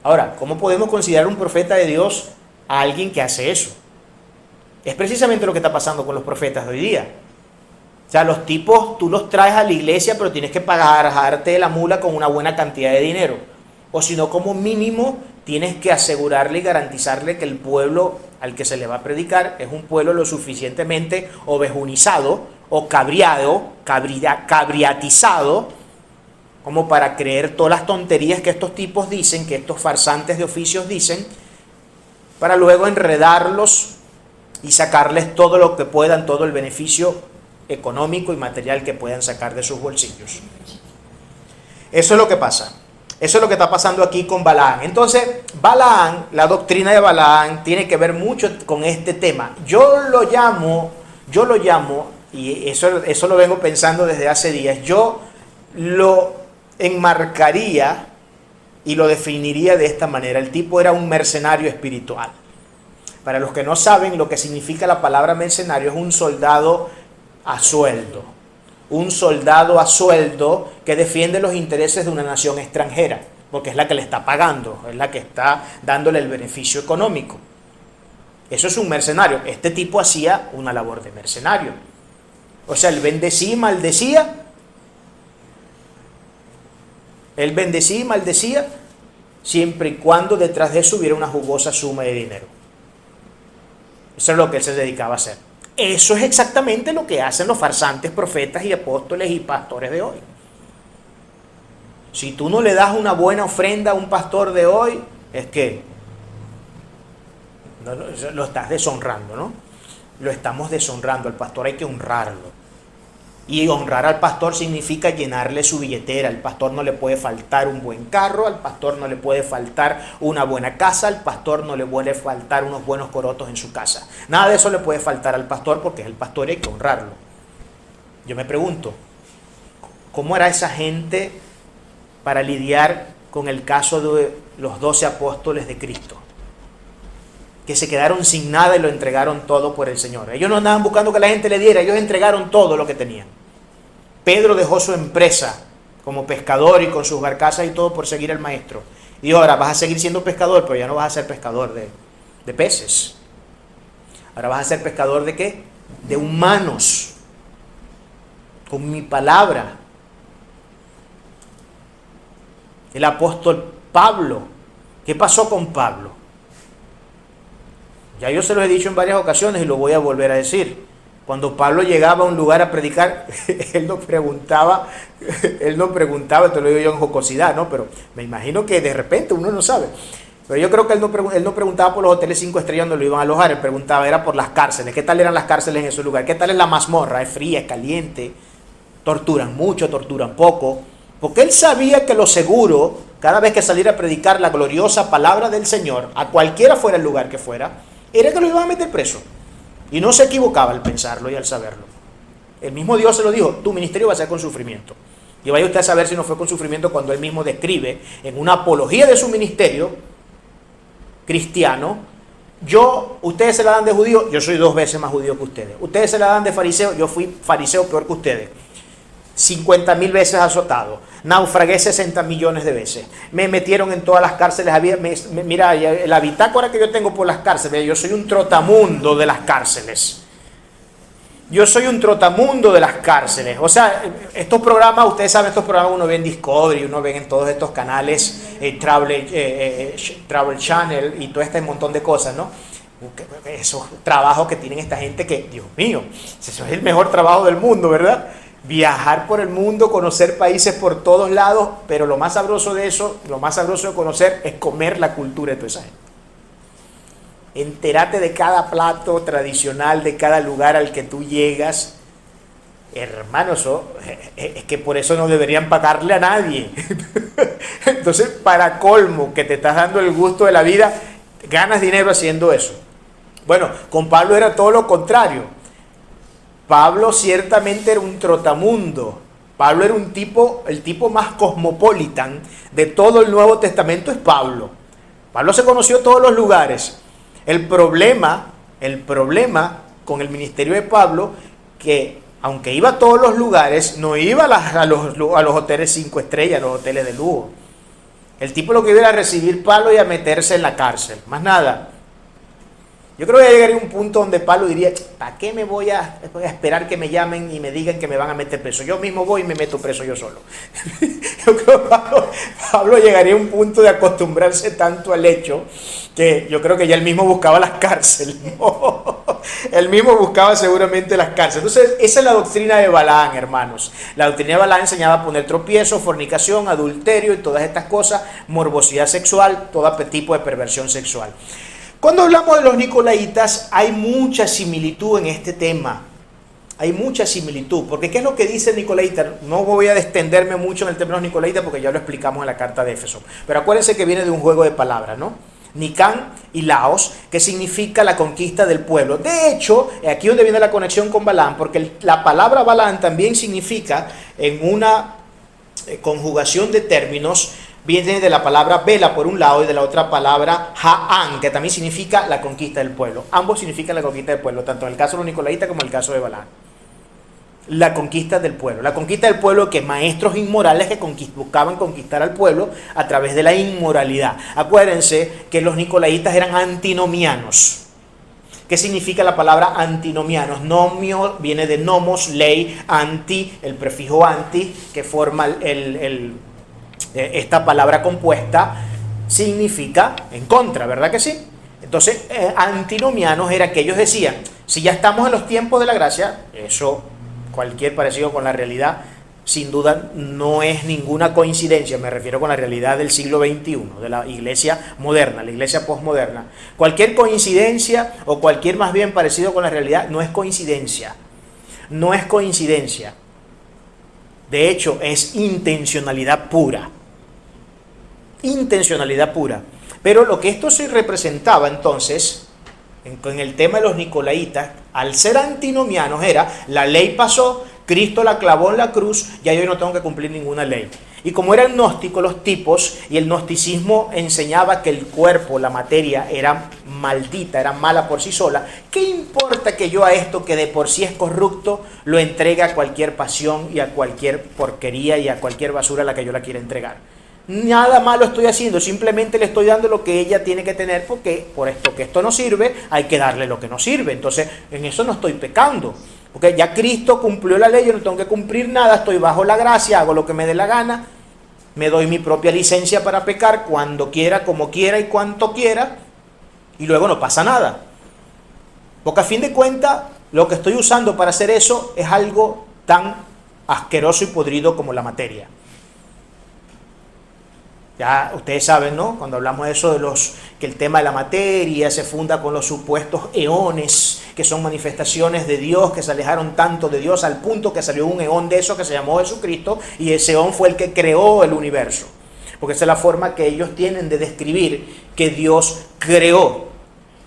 Ahora, ¿cómo podemos considerar un profeta de Dios a alguien que hace eso? Es precisamente lo que está pasando con los profetas de hoy día. O sea, los tipos, tú los traes a la iglesia, pero tienes que pagarte de la mula con una buena cantidad de dinero. O si no, como mínimo, tienes que asegurarle y garantizarle que el pueblo al que se le va a predicar es un pueblo lo suficientemente ovejunizado o cabriatizado como para creer todas las tonterías que estos tipos dicen, que estos farsantes de oficios dicen, para luego enredarlos y sacarles todo lo que puedan, todo el beneficio económico y material que puedan sacar de sus bolsillos. Eso es lo que pasa. Eso es lo que está pasando aquí con Balaam. Entonces, Balaam, la doctrina de Balaam tiene que ver mucho con este tema. Yo lo llamo, y eso lo vengo pensando desde hace días, yo lo enmarcaría y lo definiría de esta manera. El tipo era un mercenario espiritual. Para los que no saben lo que significa la palabra mercenario, es un soldado a sueldo. Un soldado a sueldo que defiende los intereses de una nación extranjera, porque es la que le está pagando, es la que está dándole el beneficio económico. Eso es un mercenario. Este tipo hacía una labor de mercenario. O sea, él bendecía y maldecía. Él bendecía y maldecía siempre y cuando detrás de eso hubiera una jugosa suma de dinero. Eso es lo que él se dedicaba a hacer. Eso es exactamente lo que hacen los farsantes profetas y apóstoles y pastores de hoy. Si tú no le das una buena ofrenda a un pastor de hoy, es que lo estás deshonrando, ¿no? Lo estamos deshonrando. Al pastor hay que honrarlo. Y honrar al pastor significa llenarle su billetera. Al pastor no le puede faltar un buen carro, al pastor no le puede faltar una buena casa, al pastor no le puede faltar unos buenos corotos en su casa. Nada de eso le puede faltar al pastor porque es el pastor y hay que honrarlo. Yo me pregunto, ¿cómo era esa gente para lidiar con el caso de los 12 apóstoles de Cristo? Que se quedaron sin nada y lo entregaron todo por el Señor. Ellos no andaban buscando que la gente le diera, ellos entregaron todo lo que tenían. Pedro dejó su empresa como pescador y con sus barcazas y todo por seguir al maestro. Y ahora vas a seguir siendo pescador, pero ya no vas a ser pescador de peces. Ahora vas a ser pescador ¿de qué? De humanos. Con mi palabra. El apóstol Pablo. ¿Qué pasó con Pablo? Ya yo se lo he dicho en varias ocasiones y lo voy a volver a decir. Cuando Pablo llegaba a un lugar a predicar, él no preguntaba, te lo digo yo en jocosidad, ¿no? Pero me imagino que de repente uno no sabe. Pero yo creo que él no preguntaba por los hoteles 5 estrellas donde lo iban a alojar, él preguntaba, era por las cárceles. ¿Qué tal eran las cárceles en ese lugar? ¿Qué tal es la mazmorra? ¿Es fría, es caliente? ¿Torturan mucho, torturan poco? Porque él sabía que lo seguro, cada vez que saliera a predicar la gloriosa palabra del Señor, a cualquiera fuera el lugar que fuera, era que lo iban a meter preso. Y no se equivocaba al pensarlo y al saberlo. El mismo Dios se lo dijo, tu ministerio va a ser con sufrimiento. Y vaya usted a saber si no fue con sufrimiento cuando él mismo describe en una apología de su ministerio cristiano, Ustedes se la dan de judío, yo soy 2 veces más judío que ustedes. Ustedes se la dan de fariseo, yo fui fariseo peor que ustedes. 50.000 veces azotado, naufragué 60 millones de veces, me metieron en todas las cárceles, mira, la bitácora que yo tengo por las cárceles, yo soy un trotamundo de las cárceles. Yo soy un trotamundo de las cárceles. O sea, estos programas, ustedes saben, estos programas uno ve en Discovery, uno ve en todos estos canales, Travel Channel y todo este montón de cosas, ¿no? Esos trabajos que tienen esta gente que, Dios mío, eso es el mejor trabajo del mundo, ¿verdad? Viajar por el mundo, conocer países por todos lados, pero lo más sabroso de eso, lo más sabroso de conocer es comer la cultura de toda esa gente. Entérate de cada plato tradicional, de cada lugar al que tú llegas. Hermano, es que por eso no deberían pagarle a nadie. Entonces, para colmo, que te estás dando el gusto de la vida, ganas dinero haciendo eso. Bueno, con Pablo era todo lo contrario. Pablo ciertamente era un trotamundo. Pablo era el tipo más cosmopolitan de todo el Nuevo Testamento es Pablo. Pablo se conoció todos los lugares. El problema con el ministerio de Pablo, que aunque iba a todos los lugares, no iba a los hoteles 5 estrellas, a los hoteles de lujo. El tipo lo que iba era a recibir palo y a meterse en la cárcel, más nada. Yo creo que llegaría a un punto donde Pablo diría, ¿para qué me voy a esperar que me llamen y me digan que me van a meter preso? Yo mismo voy y me meto preso yo solo. Yo creo que Pablo llegaría a un punto de acostumbrarse tanto al hecho que yo creo que ya él mismo buscaba las cárceles, ¿no? Él mismo buscaba seguramente las cárceles. Entonces, esa es la doctrina de Balaam, hermanos. La doctrina de Balaam enseñaba a poner tropiezo, fornicación, adulterio y todas estas cosas, morbosidad sexual, todo tipo de perversión sexual. Cuando hablamos de los nicolaitas, hay mucha similitud en este tema. Hay mucha similitud, porque ¿qué es lo que dice el nicolaita? No voy a extenderme mucho en el tema de los nicolaitas porque ya lo explicamos en la carta de Éfeso. Pero acuérdense que viene de un juego de palabras, ¿no? Nicán y Laos, que significa la conquista del pueblo. De hecho, aquí donde viene la conexión con Balaam, porque la palabra Balaam también significa, en una conjugación de términos, viene de la palabra vela por un lado y de la otra palabra Ha'an, que también significa la conquista del pueblo. Ambos significan la conquista del pueblo, tanto en el caso de los nicolaitas como en el caso de Balaam. La conquista del pueblo. La conquista del pueblo, que maestros inmorales que buscaban conquistar al pueblo a través de la inmoralidad. Acuérdense que los nicolaitas eran antinomianos. ¿Qué significa la palabra antinomianos? Nomio viene de nomos, ley, anti, el prefijo anti, que forma esta palabra compuesta, significa en contra, ¿verdad que sí? Entonces, antinomianos era que ellos decían, si ya estamos en los tiempos de la gracia, eso, cualquier parecido con la realidad, sin duda no es ninguna coincidencia, me refiero con la realidad del siglo XXI, de la iglesia moderna, la iglesia posmoderna. Cualquier coincidencia o cualquier más bien parecido con la realidad no es coincidencia, no es coincidencia. De hecho, es intencionalidad pura. Intencionalidad pura. Pero lo que esto se representaba entonces, en el tema de los nicolaitas, al ser antinomianos era, la ley pasó, Cristo la clavó en la cruz, ya yo no tengo que cumplir ninguna ley. Y como eran gnósticos los tipos, y el gnosticismo enseñaba que el cuerpo, la materia, era maldita, era mala por sí sola, ¿qué importa que yo a esto que de por sí es corrupto, lo entregue a cualquier pasión y a cualquier porquería y a cualquier basura a la que yo la quiera entregar? Nada malo estoy haciendo, simplemente le estoy dando lo que ella tiene que tener, porque por esto que esto no sirve, hay que darle lo que no sirve. Entonces, en eso no estoy pecando. Porque ya Cristo cumplió la ley, yo no tengo que cumplir nada, estoy bajo la gracia, hago lo que me dé la gana, me doy mi propia licencia para pecar cuando quiera, como quiera y cuanto quiera, y luego no pasa nada. Porque a fin de cuentas, lo que estoy usando para hacer eso es algo tan asqueroso y podrido como la materia. Ya ustedes saben, ¿no? Cuando hablamos de eso, que el tema de la materia se funda con los supuestos eones, que son manifestaciones de Dios, que se alejaron tanto de Dios al punto que salió un eón de eso que se llamó Jesucristo, y ese eón fue el que creó el universo. Porque esa es la forma que ellos tienen de describir que Dios creó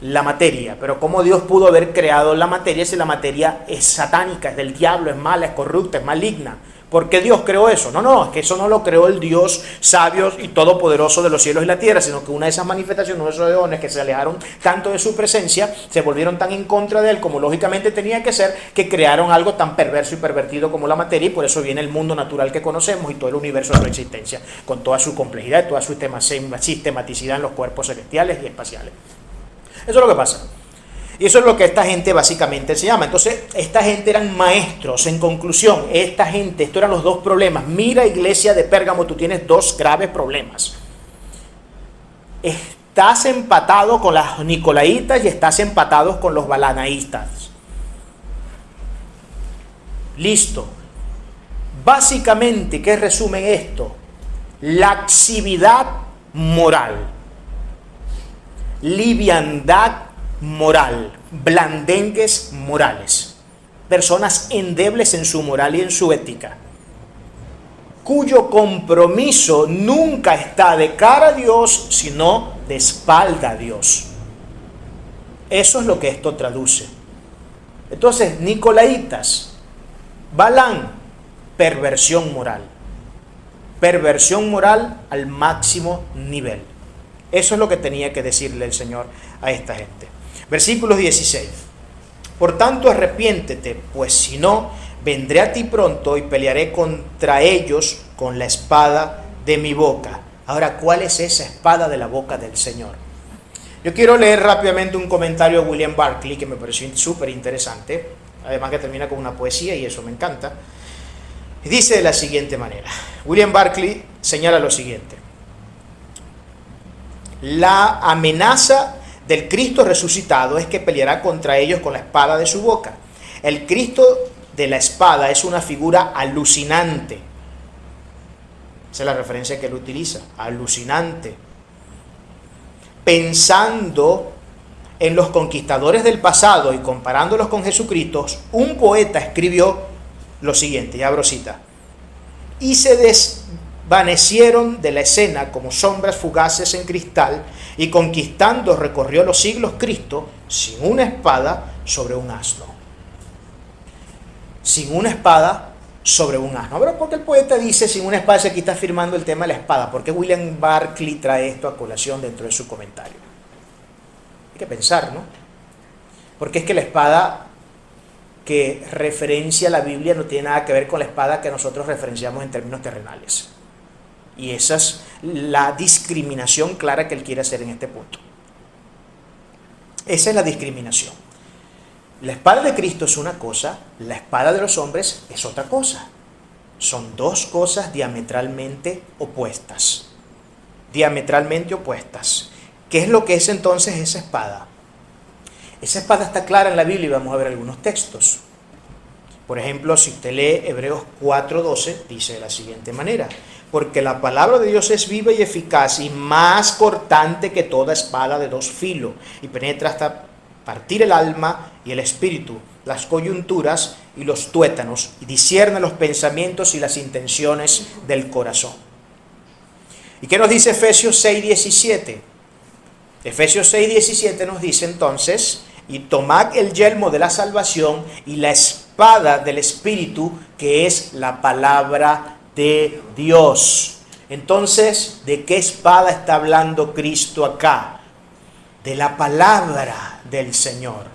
la materia. Pero ¿cómo Dios pudo haber creado la materia si la materia es satánica, es del diablo, es mala, es corrupta, es maligna? porque Dios creó eso. No, es que eso no lo creó el Dios sabio y todopoderoso de los cielos y la tierra, sino que una de esas manifestaciones, uno de esos eones que se alejaron tanto de su presencia, se volvieron tan en contra de él como lógicamente tenía que ser, que crearon algo tan perverso y pervertido como la materia, y por eso viene el mundo natural que conocemos y todo el universo de su existencia, con toda su complejidad y toda su sistematicidad en los cuerpos celestiales y espaciales. Eso es lo que pasa. Y eso es lo que esta gente básicamente se llama. Entonces, esta gente eran maestros. En conclusión, esta gente, estos eran los dos problemas. Mira, iglesia de Pérgamo, tú tienes dos graves problemas. Estás empatado con las nicolaitas y estás empatado con los balanaístas. Listo. Básicamente, ¿qué resume esto? Laxividad moral, liviandad moral, blandengues morales, personas endebles en su moral y en su ética, cuyo compromiso nunca está de cara a Dios, sino de espalda a Dios. Eso es lo que esto traduce. Entonces, nicolaitas, Balán, perversión moral al máximo nivel. Eso es lo que tenía que decirle el Señor a esta gente. Versículo 16. Por tanto, arrepiéntete, pues si no, vendré a ti pronto y pelearé contra ellos con la espada de mi boca. Ahora, ¿cuál es esa espada de la boca del Señor? Yo quiero leer rápidamente un comentario de William Barclay que me pareció súper interesante, además que termina con una poesía y eso me encanta. Dice de la siguiente manera. William Barclay señala lo siguiente: la amenaza del Cristo resucitado es que peleará contra ellos con la espada de su boca. El Cristo de la espada es una figura alucinante. Esa es la referencia que él utiliza, alucinante. Pensando en los conquistadores del pasado y comparándolos con Jesucristo, un poeta escribió lo siguiente, y abro cita: y se desvanecieron de la escena como sombras fugaces en cristal, y conquistando recorrió los siglos Cristo sin una espada sobre un asno. Sin una espada sobre un asno. Ahora, ¿por qué el poeta dice sin una espada? Aquí está afirmando el tema de la espada. ¿Por qué William Barclay trae esto a colación dentro de su comentario? Hay que pensar, ¿no? Porque es que la espada que referencia la Biblia no tiene nada que ver con la espada que nosotros referenciamos en términos terrenales. Y esa es la discriminación clara que él quiere hacer en este punto. Esa es la discriminación. La espada de Cristo es una cosa, la espada de los hombres es otra cosa. Son dos cosas diametralmente opuestas. Diametralmente opuestas. ¿Qué es lo que es entonces esa espada? Esa espada está clara en la Biblia y vamos a ver algunos textos. Por ejemplo, si usted lee Hebreos 4:12, dice de la siguiente manera: porque la palabra de Dios es viva y eficaz y más cortante que toda espada de dos filos, y penetra hasta partir el alma y el espíritu, las coyunturas y los tuétanos, y discierne los pensamientos y las intenciones del corazón. ¿Y qué nos dice Efesios 6:17? Efesios 6:17 nos dice entonces: y tomad el yelmo de la salvación y la espada del Espíritu, que es la palabra de Dios. Entonces, ¿de qué espada está hablando Cristo acá? De la palabra del Señor.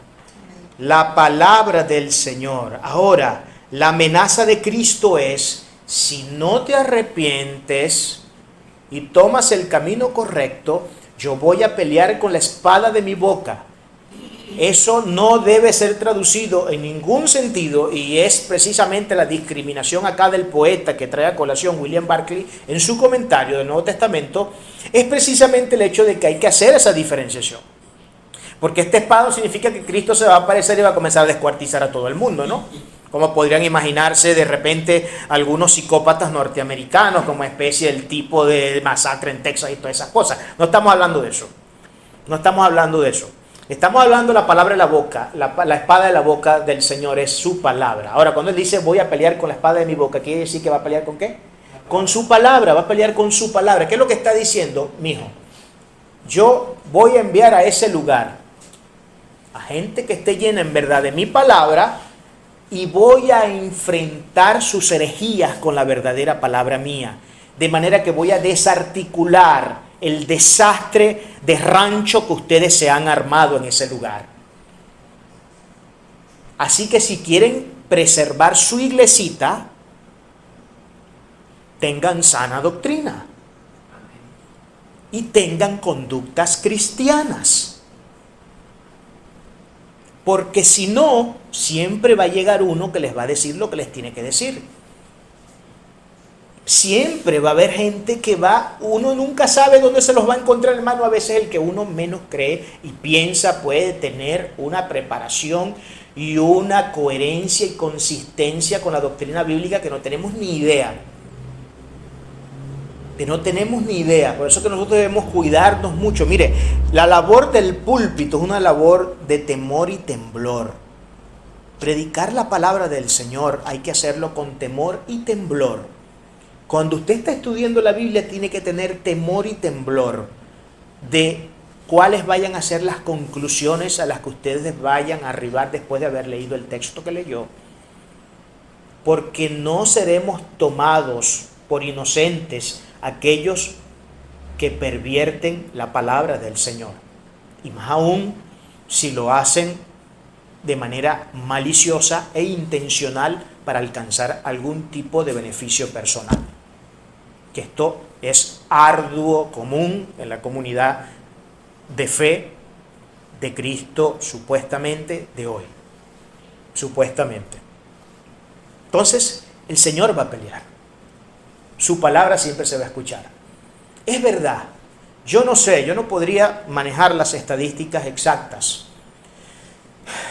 La palabra del Señor. Ahora, la amenaza de Cristo es: si no te arrepientes y tomas el camino correcto, yo voy a pelear con la espada de mi boca. Eso no debe ser traducido en ningún sentido, y es precisamente la discriminación acá del poeta que trae a colación William Barclay en su comentario del Nuevo Testamento. Es precisamente el hecho de que hay que hacer esa diferenciación, porque esta espada significa que Cristo se va a aparecer y va a comenzar a descuartizar a todo el mundo, ¿no? Como podrían imaginarse de repente algunos psicópatas norteamericanos, como especie del tipo de masacre en Texas y todas esas cosas. No estamos hablando de eso. No estamos hablando de eso. Estamos hablando de la palabra de la boca. La espada de la boca del Señor es su palabra. Ahora, cuando él dice voy a pelear con la espada de mi boca, ¿quiere decir que va a pelear con qué? Con su palabra, va a pelear con su palabra. ¿Qué es lo que está diciendo? Mijo, yo voy a enviar a ese lugar a gente que esté llena en verdad de mi palabra, y voy a enfrentar sus herejías con la verdadera palabra mía. De manera que voy a desarticular el desastre de rancho que ustedes se han armado en ese lugar. Así que si quieren preservar su iglesita, tengan sana doctrina y tengan conductas cristianas. Porque si no, siempre va a llegar uno que les va a decir lo que les tiene que decir. Siempre va a haber gente que uno nunca sabe dónde se los va a encontrar, hermano. A veces el que uno menos cree y piensa puede tener una preparación y una coherencia y consistencia con la doctrina bíblica que no tenemos ni idea. No tenemos ni idea. Por eso que nosotros debemos cuidarnos mucho. Mire, la labor del púlpito es una labor de temor y temblor. Predicar la palabra del Señor hay que hacerlo con temor y temblor. Cuando usted está estudiando la Biblia tiene que tener temor y temblor de cuáles vayan a ser las conclusiones a las que ustedes vayan a arribar después de haber leído el texto que leyó. Porque no seremos tomados por inocentes aquellos que pervierten la palabra del Señor. Y más aún si lo hacen de manera maliciosa e intencional para alcanzar algún tipo de beneficio personal. Que esto es arduo, común en la comunidad de fe de Cristo, supuestamente, de hoy. Supuestamente. Entonces, el Señor va a pelear. Su palabra siempre se va a escuchar. Es verdad, yo no sé, yo no podría manejar las estadísticas exactas.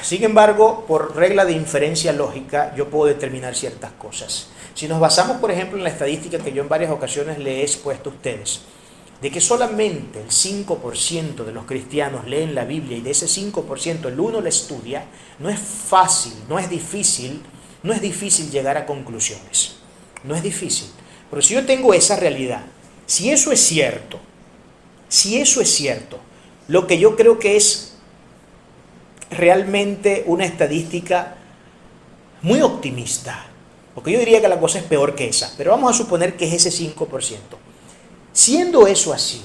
Sin embargo, por regla de inferencia lógica, yo puedo determinar ciertas cosas. Si nos basamos, por ejemplo, en la estadística que yo en varias ocasiones le he expuesto a ustedes, de que solamente el 5% de los cristianos leen la Biblia y de ese 5% el 1% la estudia, no es fácil, no es difícil llegar a conclusiones. No es difícil. Pero si yo tengo esa realidad, si eso es cierto, lo que yo creo que es realmente una estadística muy optimista, porque yo diría que la cosa es peor que esa, pero vamos a suponer que es ese 5%. Siendo eso así,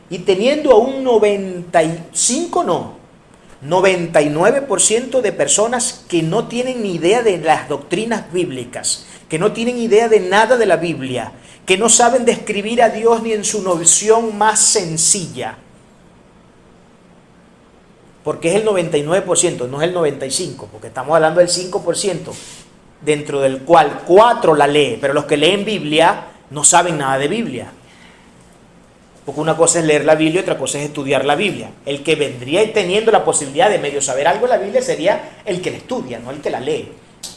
y teniendo a un 99% de personas que no tienen ni idea de las doctrinas bíblicas, que no tienen idea de nada de la Biblia, que no saben describir a Dios ni en su noción más sencilla, porque es el 99%, no es el 95%, porque estamos hablando del 5%, dentro del cual 4 la lee, pero los que leen Biblia no saben nada de Biblia. Porque una cosa es leer la Biblia y otra cosa es estudiar la Biblia. El que vendría y teniendo la posibilidad de medio saber algo de la Biblia sería el que la estudia, no el que la lee.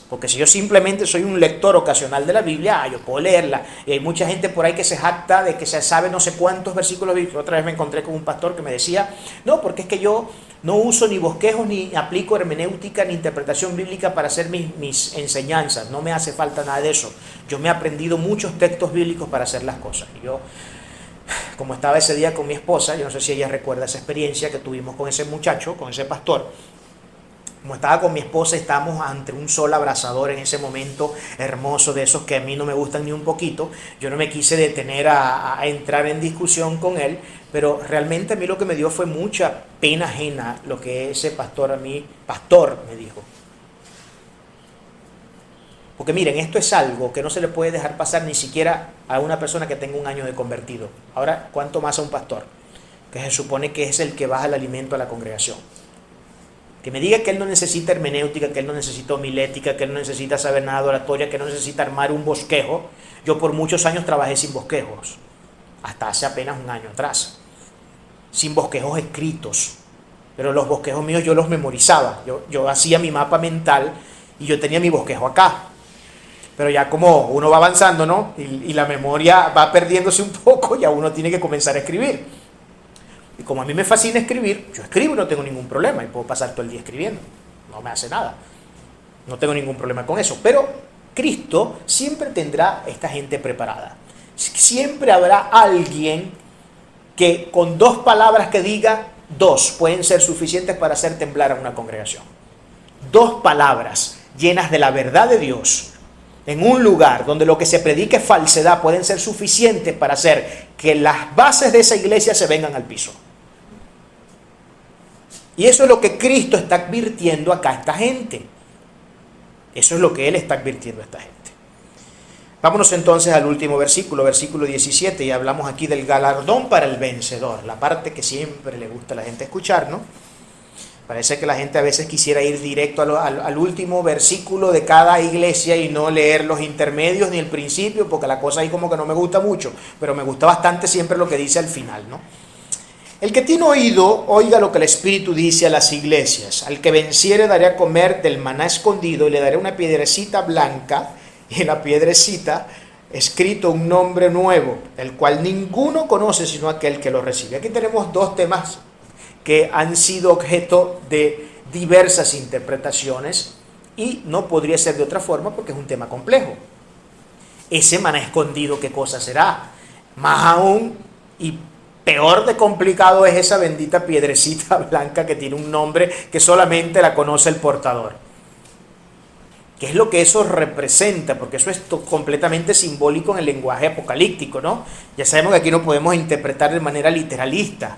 Porque si yo simplemente soy un lector ocasional de la Biblia, yo puedo leerla. Y hay mucha gente por ahí que se jacta de que se sabe no sé cuántos versículos bíblicos. Otra vez me encontré con un pastor que me decía, no, porque es que yo no uso ni bosquejos, ni aplico hermenéutica, ni interpretación bíblica para hacer mis enseñanzas. No me hace falta nada de eso. Yo me he aprendido muchos textos bíblicos para hacer las cosas. Y yo, como estaba ese día con mi esposa, yo no sé si ella recuerda esa experiencia que tuvimos con ese muchacho, con ese pastor. Como estaba con mi esposa, estábamos ante un sol abrasador en ese momento hermoso, de esos que a mí no me gustan ni un poquito. Yo no me quise detener a entrar en discusión con él, pero realmente a mí lo que me dio fue mucha pena ajena lo que ese pastor me dijo. Porque miren, esto es algo que no se le puede dejar pasar ni siquiera a una persona que tenga un año de convertido. Ahora, ¿cuánto más a un pastor? Que se supone que es el que baja el alimento a la congregación. Que me diga que él no necesita hermenéutica, que él no necesita homilética, que él no necesita saber nada de oratoria, que no necesita armar un bosquejo. Yo por muchos años trabajé sin bosquejos, hasta hace apenas un año atrás. Sin bosquejos escritos. Pero los bosquejos míos yo los memorizaba. Yo hacía mi mapa mental y yo tenía mi bosquejo acá. Pero ya como uno va avanzando, ¿no? Y la memoria va perdiéndose un poco, ya uno tiene que comenzar a escribir. Y como a mí me fascina escribir, yo escribo y no tengo ningún problema. Y puedo pasar todo el día escribiendo. No me hace nada. No tengo ningún problema con eso. Pero Cristo siempre tendrá esta gente preparada. Siempre habrá alguien que con 2 palabras que diga, 2 pueden ser suficientes para hacer temblar a una congregación. 2 palabras. llenas de la verdad de Dios, en un lugar donde lo que se predique es falsedad, pueden ser suficientes para hacer que las bases de esa iglesia se vengan al piso. Y eso es lo que Cristo está advirtiendo acá a esta gente. Eso es lo que Él está advirtiendo a esta gente. Vámonos entonces al último versículo, versículo 17, y hablamos aquí del galardón para el vencedor, la parte que siempre le gusta a la gente escuchar, ¿no? Parece que la gente a veces quisiera ir directo al último versículo de cada iglesia y no leer los intermedios ni el principio, porque la cosa ahí como que no me gusta mucho, pero me gusta bastante siempre lo que dice al final, ¿no? El que tiene oído, oiga lo que el Espíritu dice a las iglesias. Al que venciere daré a comer del maná escondido y le daré una piedrecita blanca, y en la piedrecita escrito un nombre nuevo, el cual ninguno conoce sino aquel que lo recibe. Aquí tenemos dos temas que han sido objeto de diversas interpretaciones y no podría ser de otra forma porque es un tema complejo. Ese maná escondido, ¿qué cosa será? Más aún y peor de complicado es esa bendita piedrecita blanca que tiene un nombre que solamente la conoce el portador. ¿Qué es lo que eso representa? Porque eso es completamente simbólico en el lenguaje apocalíptico, ¿no? Ya sabemos que aquí no podemos interpretar de manera literalista.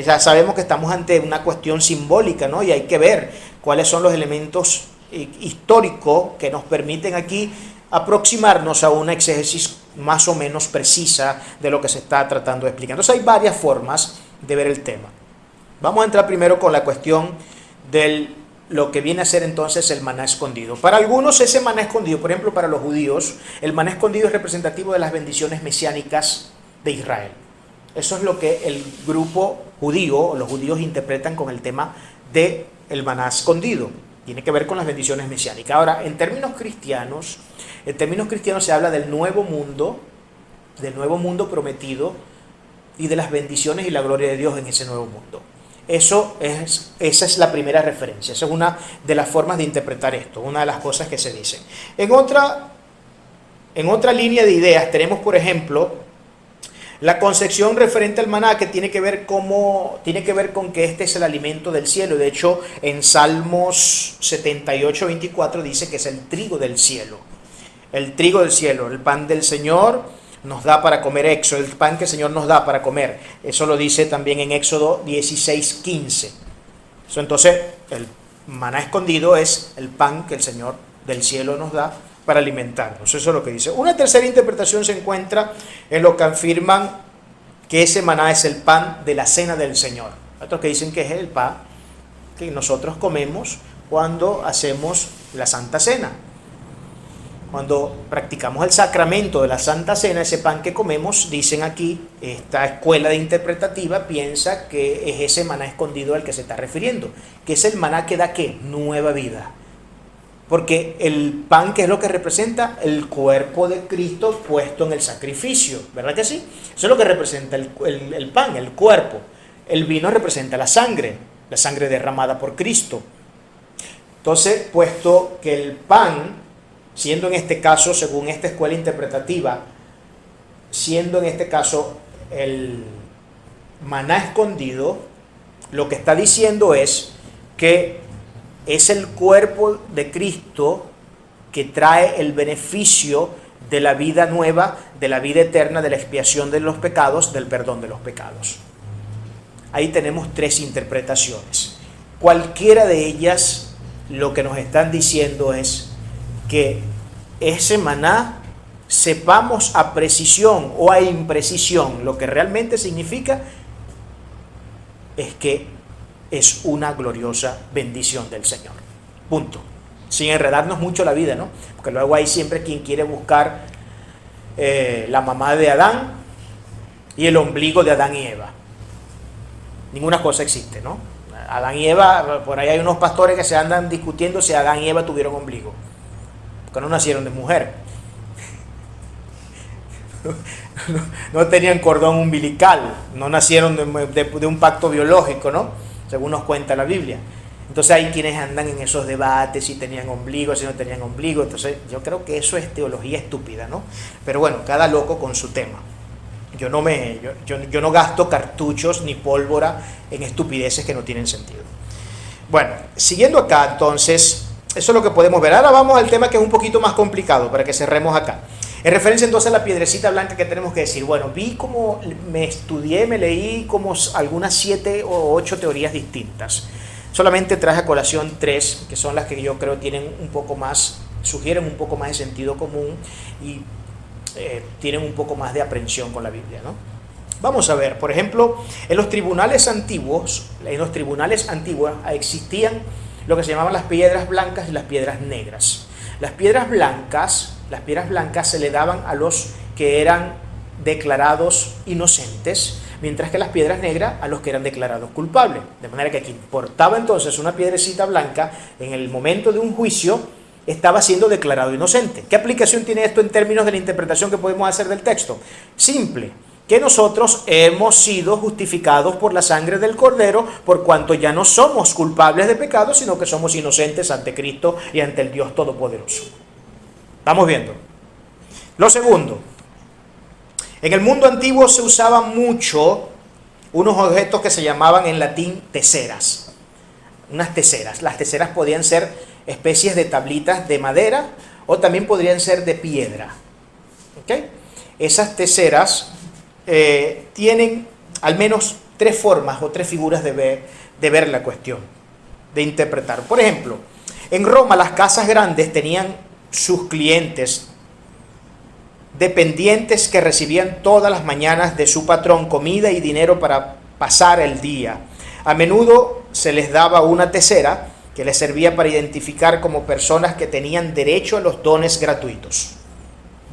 Ya sabemos que estamos ante una cuestión simbólica, ¿no? Y hay que ver cuáles son los elementos históricos que nos permiten aquí aproximarnos a una exégesis más o menos precisa de lo que se está tratando de explicar. Entonces hay varias formas de ver el tema. Vamos a entrar primero con la cuestión de lo que viene a ser entonces el maná escondido. Para algunos ese maná escondido, por ejemplo para los judíos, el maná escondido es representativo de las bendiciones mesiánicas de Israel. Eso es lo que el grupo judío, o los judíos interpretan con el tema del maná escondido. Tiene que ver con las bendiciones mesiánicas. Ahora, en términos cristianos se habla del nuevo mundo prometido y de las bendiciones y la gloria de Dios en ese nuevo mundo. Esa es la primera referencia. Esa es una de las formas de interpretar esto, una de las cosas que se dicen. En otra línea de ideas tenemos, por ejemplo, la concepción referente al maná, que tiene que ver con que este es el alimento del cielo. De hecho, en Salmos 78, 24 dice que es el trigo del cielo. El trigo del cielo, el pan del Señor nos da para comer, el pan que el Señor nos da para comer. Eso lo dice también en Éxodo 16, 15. Entonces, el maná escondido es el pan que el Señor del cielo nos da para alimentarnos. Eso es lo que dice. Una tercera interpretación se encuentra en lo que afirman que ese maná es el pan de la cena del Señor. Otros que dicen que es el pan que nosotros comemos cuando hacemos la Santa Cena. Cuando practicamos el sacramento de la Santa Cena, ese pan que comemos, dicen aquí, esta escuela de interpretativa piensa que es ese maná escondido al que se está refiriendo, que es el maná que da ¿qué? Nueva vida. Porque el pan, ¿qué es lo que representa? El cuerpo de Cristo puesto en el sacrificio, ¿verdad que sí? Eso es lo que representa el pan, el cuerpo. El vino representa la sangre derramada por Cristo. Entonces, puesto que el pan, siendo en este caso, según esta escuela interpretativa, siendo en este caso el maná escondido, lo que está diciendo es que es el cuerpo de Cristo que trae el beneficio de la vida nueva, de la vida eterna, de la expiación de los pecados, del perdón de los pecados. Ahí tenemos tres interpretaciones. Cualquiera de ellas lo que nos están diciendo es que ese maná, sepamos a precisión o a imprecisión, lo que realmente significa es que es una gloriosa bendición del Señor. Punto. Sin enredarnos mucho la vida, ¿no? Porque luego hay siempre quien quiere buscar la mamá de Adán y el ombligo de Adán y Eva. Ninguna cosa existe, ¿no? Adán y Eva, por ahí hay unos pastores que se andan discutiendo si Adán y Eva tuvieron ombligo, porque no nacieron de mujer. No tenían cordón umbilical, no nacieron de un pacto biológico, ¿no? Según nos cuenta la Biblia. Entonces hay quienes andan en esos debates si tenían ombligo, si no tenían ombligo. Entonces yo creo que eso es teología estúpida, ¿no? Pero bueno, cada loco con su tema. Yo no gasto cartuchos ni pólvora en estupideces que no tienen sentido. Bueno, siguiendo acá entonces, Eso es lo que podemos ver. Ahora vamos al tema que es un poquito más complicado para que cerremos acá. En referencia entonces a la piedrecita blanca, que tenemos que decir, bueno, vi como me estudié, me leí como algunas 7 o 8 teorías distintas. Solamente traje a colación 3, que son las que yo creo tienen un poco más, sugieren un poco más de sentido común y tienen un poco más de aprehensión con la Biblia, ¿no? Vamos a ver, por ejemplo, en los tribunales antiguos existían lo que se llamaban las piedras blancas y las piedras negras. Las piedras blancas se le daban a los que eran declarados inocentes, mientras que las piedras negras a los que eran declarados culpables. De manera que quien portaba entonces una piedrecita blanca en el momento de un juicio estaba siendo declarado inocente. ¿Qué aplicación tiene esto en términos de la interpretación que podemos hacer del texto? Simple, que nosotros hemos sido justificados por la sangre del Cordero, por cuanto ya no somos culpables de pecado, sino que somos inocentes ante Cristo y ante el Dios Todopoderoso. ¿Estamos viendo? Lo segundo, en el mundo antiguo se usaban mucho unos objetos que se llamaban en latín teseras. Unas teseras. Las teseras podían ser especies de tablitas de madera o también podrían ser de piedra. ¿Okay? Esas teseras tienen al menos 3 formas o 3 figuras de ver la cuestión, de interpretar. Por ejemplo, en Roma las casas grandes tenían sus clientes, dependientes que recibían todas las mañanas de su patrón comida y dinero para pasar el día. A menudo se les daba una tesera que les servía para identificar como personas que tenían derecho a los dones gratuitos.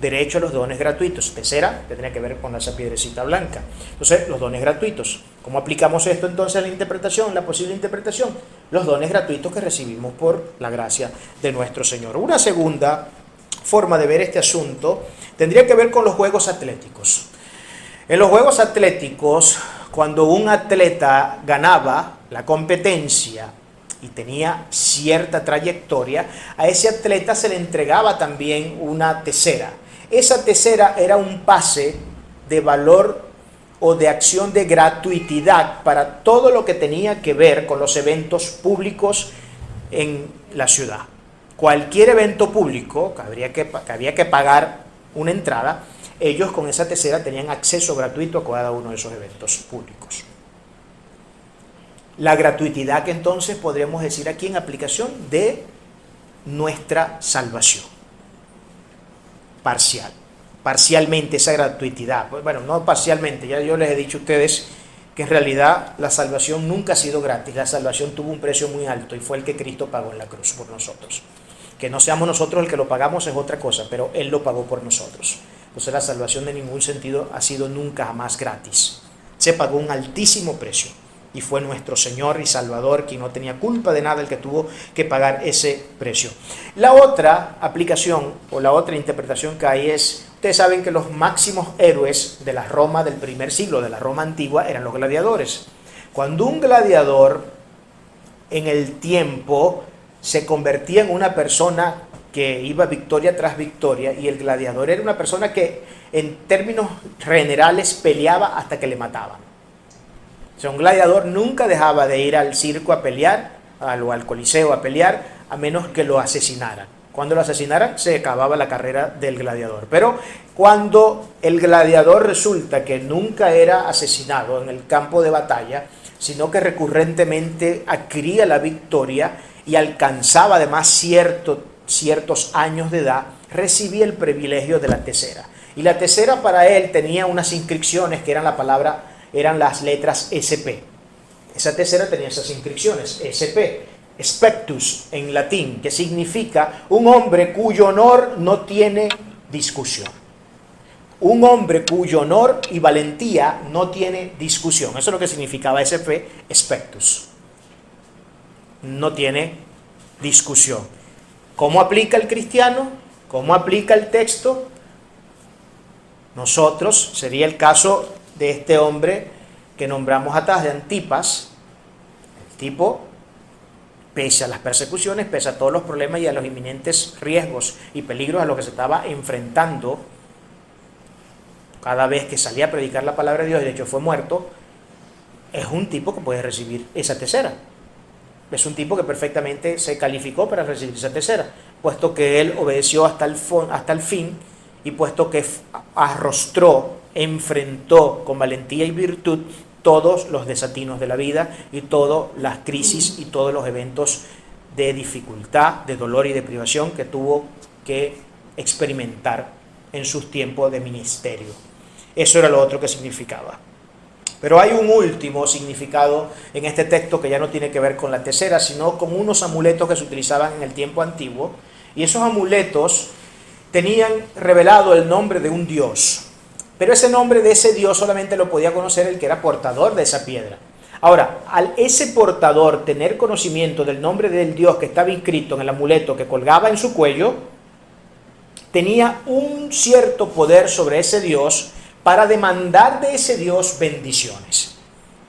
Derecho a los dones gratuitos. Tesera, que tenía que ver con esa piedrecita blanca. Entonces, los dones gratuitos. ¿Cómo aplicamos esto entonces a la interpretación, la posible interpretación? Los dones gratuitos que recibimos por la gracia de nuestro Señor. Una segunda forma de ver este asunto tendría que ver con los juegos atléticos. En los juegos atléticos, cuando un atleta ganaba la competencia y tenía cierta trayectoria, a ese atleta se le entregaba también una tesera. Esa tesera era un pase de valor o de acción de gratuidad para todo lo que tenía que ver con los eventos públicos en la ciudad. Cualquier evento público que había que pagar una entrada, ellos con esa tesera tenían acceso gratuito a cada uno de esos eventos públicos. La gratuidad que entonces podríamos decir aquí en aplicación de nuestra salvación. Parcialmente esa gratuidad. Bueno, no parcialmente, ya yo les he dicho a ustedes que en realidad la salvación nunca ha sido gratis. La salvación tuvo un precio muy alto y fue el que Cristo pagó en la cruz por nosotros. Que no seamos nosotros el que lo pagamos es otra cosa, pero Él lo pagó por nosotros. Entonces la salvación de ningún sentido ha sido nunca jamás gratis. Se pagó un altísimo precio y fue nuestro Señor y Salvador quien no tenía culpa de nada el que tuvo que pagar ese precio. La otra aplicación o la otra interpretación que hay es, ustedes saben que los máximos héroes de la Roma del primer siglo, de la Roma antigua, eran los gladiadores. Cuando un gladiador en el tiempo se convertía en una persona que iba victoria tras victoria, y el gladiador era una persona que en términos generales peleaba hasta que le mataban. O sea, un gladiador nunca dejaba de ir al circo a pelear, o al coliseo a pelear, a menos que lo asesinaran. Cuando lo asesinaran se acababa la carrera del gladiador. Pero cuando el gladiador resulta que nunca era asesinado en el campo de batalla, sino que recurrentemente adquiría la victoria y alcanzaba además ciertos años de edad, recibía el privilegio de la tesera. Y la tesera para él tenía unas inscripciones que eran las letras SP. Esa tesera tenía esas inscripciones, SP, Spectus en latín, que significa un hombre cuyo honor no tiene discusión. Un hombre cuyo honor y valentía no tiene discusión. Eso es lo que significaba SP, Spectus. No tiene discusión. ¿Cómo aplica el cristiano? ¿Cómo aplica el texto? Nosotros, sería el caso de este hombre que nombramos atrás, de Antipas. El tipo, pese a las persecuciones, pese a todos los problemas y a los inminentes riesgos y peligros a los que se estaba enfrentando cada vez que salía a predicar la palabra de Dios, y de hecho fue muerto, es un tipo que puede recibir esa tesera. Es un tipo que perfectamente se calificó para recibir esa tercera, puesto que él obedeció hasta el fin y puesto que arrostró, enfrentó con valentía y virtud todos los desatinos de la vida y todas las crisis y todos los eventos de dificultad, de dolor y de privación que tuvo que experimentar en sus tiempos de ministerio. Eso era lo otro que significaba. Pero hay un último significado en este texto que ya no tiene que ver con la tercera, sino con unos amuletos que se utilizaban en el tiempo antiguo. Y esos amuletos tenían revelado el nombre de un dios. Pero ese nombre de ese dios solamente lo podía conocer el que era portador de esa piedra. Ahora, al ese portador tener conocimiento del nombre del dios que estaba inscrito en el amuleto que colgaba en su cuello, tenía un cierto poder sobre ese dios para demandar de ese Dios bendiciones.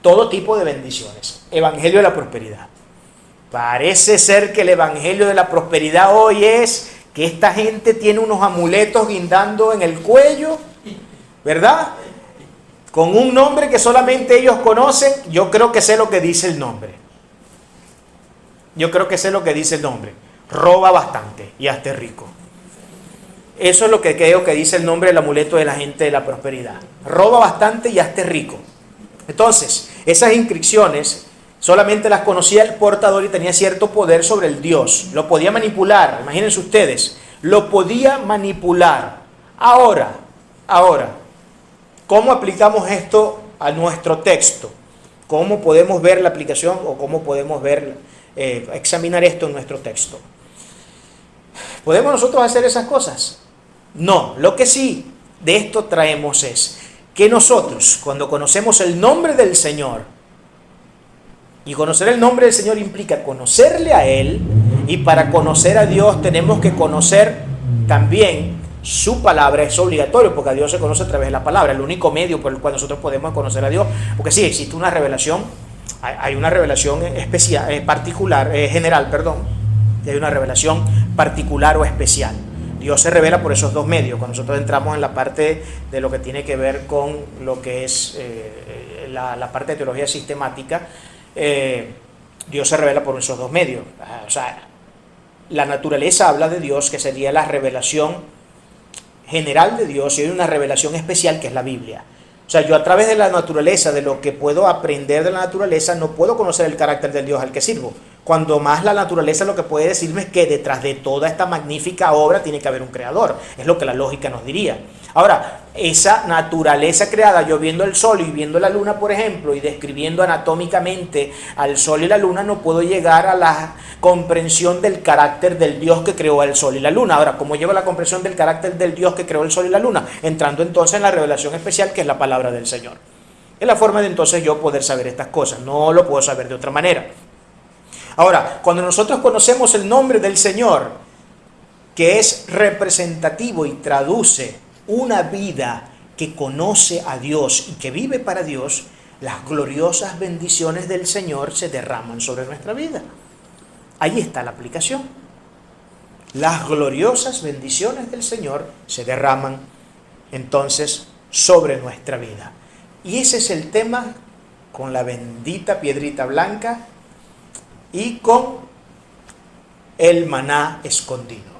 Todo tipo de bendiciones. Evangelio de la prosperidad. Parece ser que el evangelio de la prosperidad hoy es que esta gente tiene unos amuletos guindando en el cuello, ¿verdad? Con un nombre que solamente ellos conocen. Yo creo que sé lo que dice el nombre. Roba bastante y hazte rico. Eso es lo que creo que dice el nombre del amuleto de la gente de la prosperidad. Roba bastante y hazte rico. Entonces, esas inscripciones solamente las conocía el portador y tenía cierto poder sobre el Dios. Lo podía manipular, imagínense ustedes, lo podía manipular. Ahora, ¿cómo aplicamos esto a nuestro texto? ¿Cómo podemos ver la aplicación o cómo podemos examinar esto en nuestro texto? ¿Podemos nosotros hacer esas cosas? No, lo que sí de esto traemos es que nosotros, cuando conocemos el nombre del Señor, y conocer el nombre del Señor implica conocerle a Él, y para conocer a Dios tenemos que conocer también su palabra. Es obligatorio, porque a Dios se conoce a través de la palabra, el único medio por el cual nosotros podemos conocer a Dios, porque sí, existe una revelación, hay una revelación especial, general, y hay una revelación particular o especial. Dios se revela por esos dos medios. Cuando nosotros entramos en la parte de lo que tiene que ver con lo que es la parte de teología sistemática, Dios se revela por esos dos medios. O sea, la naturaleza habla de Dios, que sería la revelación general de Dios, y hay una revelación especial que es la Biblia. O sea, yo a través de la naturaleza, de lo que puedo aprender de la naturaleza, no puedo conocer el carácter del Dios al que sirvo. Cuando más la naturaleza lo que puede decirme es que detrás de toda esta magnífica obra tiene que haber un creador. Es lo que la lógica nos diría. Ahora, esa naturaleza creada, yo viendo el sol y viendo la luna, por ejemplo, y describiendo anatómicamente al sol y la luna, no puedo llegar a la comprensión del carácter del Dios que creó el sol y la luna. Ahora, ¿cómo llevo la comprensión del carácter del Dios que creó el sol y la luna? Entrando entonces en la revelación especial, que es la palabra del Señor. Es la forma de entonces yo poder saber estas cosas. No lo puedo saber de otra manera. Ahora, cuando nosotros conocemos el nombre del Señor, que es representativo y traduce una vida que conoce a Dios y que vive para Dios, las gloriosas bendiciones del Señor se derraman sobre nuestra vida. Ahí está la aplicación. Las gloriosas bendiciones del Señor se derraman entonces sobre nuestra vida. Y ese es el tema con la bendita piedrita blanca y con el maná escondido.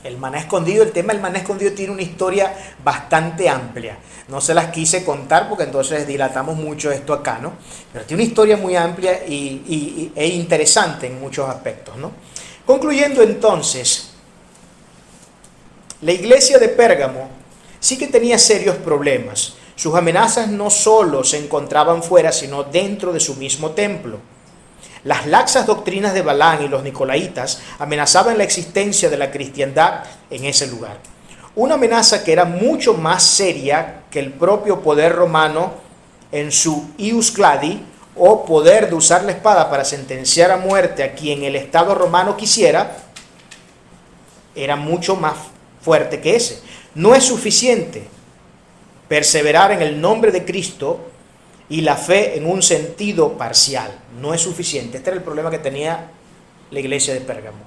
El maná escondido, el tema del maná escondido tiene una historia bastante amplia. No se las quise contar porque entonces dilatamos mucho esto acá, ¿no? Pero tiene una historia muy amplia e interesante en muchos aspectos, ¿no? Concluyendo entonces, la iglesia de Pérgamo sí que tenía serios problemas. Sus amenazas no solo se encontraban fuera, sino dentro de su mismo templo. Las laxas doctrinas de Balaam y los nicolaitas amenazaban la existencia de la cristiandad en ese lugar. Una amenaza que era mucho más seria que el propio poder romano en su ius cladi, o poder de usar la espada para sentenciar a muerte a quien el Estado romano quisiera, era mucho más fuerte que ese. No es suficiente perseverar en el nombre de Cristo y la fe en un sentido parcial. No es suficiente. Este era el problema que tenía la iglesia de Pérgamo.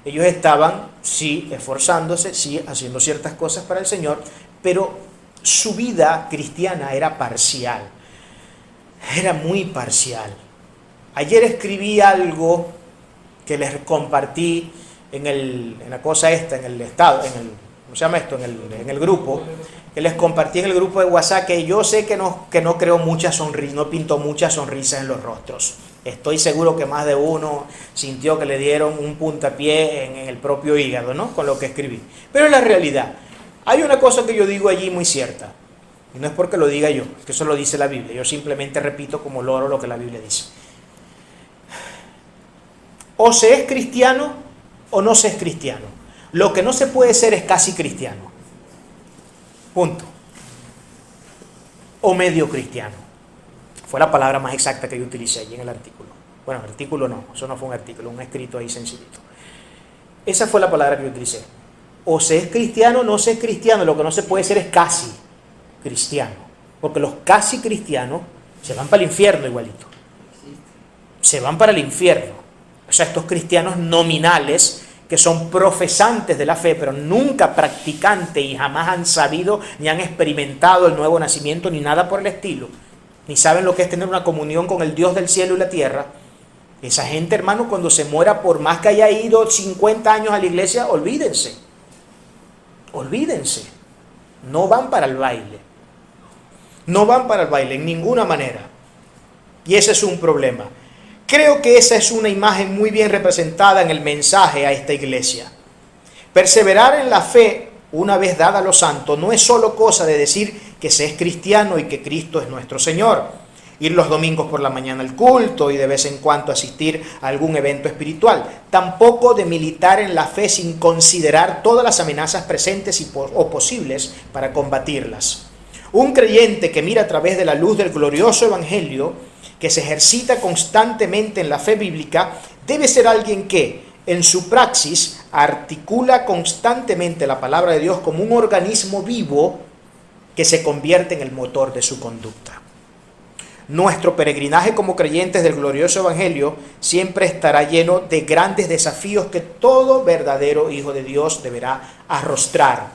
Ellos estaban, sí, esforzándose, sí, haciendo ciertas cosas para el Señor, pero su vida cristiana era parcial. Era muy parcial. Ayer escribí algo que les compartí en la cosa esta, en el estado, ¿cómo se llama esto? En el grupo, que les compartí en el grupo de WhatsApp, que yo sé que no creo muchas sonrisas, no pinto muchas sonrisas en los rostros. Estoy seguro que más de uno sintió que le dieron un puntapié en el propio hígado, ¿no? Con lo que escribí. Pero en la realidad, hay una cosa que yo digo allí muy cierta, y no es porque lo diga yo, que eso lo dice la Biblia, yo simplemente repito como loro lo que la Biblia dice. O se es cristiano o no se es cristiano. Lo que no se puede ser es casi cristiano. Punto. O medio cristiano. Fue la palabra más exacta que yo utilicé allí en el artículo. Bueno, el artículo no, eso no fue un artículo, un escrito ahí sencillito. Esa fue la palabra que yo utilicé. O se es cristiano o no se es cristiano. Lo que no se puede ser es casi cristiano. Porque los casi cristianos se van para el infierno igualito. Se van para el infierno. O sea, estos cristianos nominales que son profesantes de la fe, pero nunca practicantes y jamás han sabido ni han experimentado el nuevo nacimiento ni nada por el estilo, ni saben lo que es tener una comunión con el Dios del cielo y la tierra. Esa gente, hermano, cuando se muera, por más que haya ido 50 años a la iglesia, olvídense. Olvídense. No van para el baile. No van para el baile en ninguna manera. Y ese es un problema. Creo que esa es una imagen muy bien representada en el mensaje a esta iglesia. Perseverar en la fe, una vez dada a los santos, no es solo cosa de decir que se es cristiano y que Cristo es nuestro Señor. Ir los domingos por la mañana al culto y de vez en cuando asistir a algún evento espiritual. Tampoco de militar en la fe sin considerar todas las amenazas presentes o posibles para combatirlas. Un creyente que mira a través de la luz del glorioso evangelio, que se ejercita constantemente en la fe bíblica, debe ser alguien que, en su praxis, articula constantemente la palabra de Dios como un organismo vivo que se convierte en el motor de su conducta. Nuestro peregrinaje como creyentes del glorioso evangelio siempre estará lleno de grandes desafíos que todo verdadero hijo de Dios deberá arrostrar.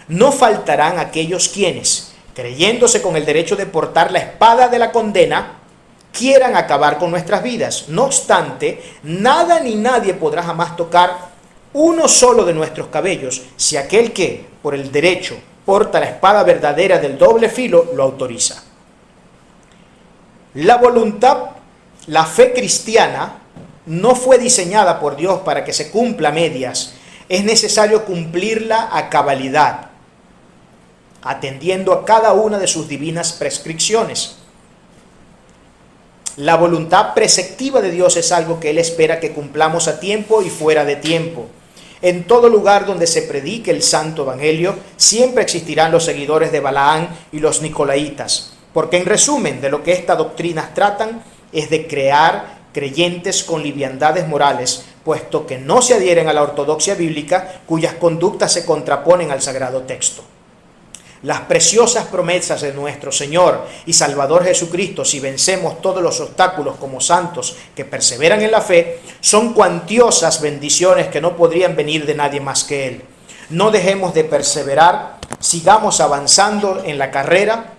No faltarán aquellos quienes, creyéndose con el derecho de portar la espada de la condena, quieran acabar con nuestras vidas. No obstante, nada ni nadie podrá jamás tocar uno solo de nuestros cabellos si aquel que, por el derecho, porta la espada verdadera del doble filo, lo autoriza. La voluntad, la fe cristiana, no fue diseñada por Dios para que se cumpla a medias. Es necesario cumplirla a cabalidad, atendiendo a cada una de sus divinas prescripciones. La voluntad preceptiva de Dios es algo que Él espera que cumplamos a tiempo y fuera de tiempo. En todo lugar donde se predique el santo evangelio, siempre existirán los seguidores de Balaán y los nicolaitas, porque en resumen de lo que estas doctrinas tratan es de crear creyentes con liviandades morales, puesto que no se adhieren a la ortodoxia bíblica, cuyas conductas se contraponen al sagrado texto. Las preciosas promesas de nuestro Señor y Salvador Jesucristo, si vencemos todos los obstáculos como santos que perseveran en la fe, son cuantiosas bendiciones que no podrían venir de nadie más que Él. No dejemos de perseverar, sigamos avanzando en la carrera,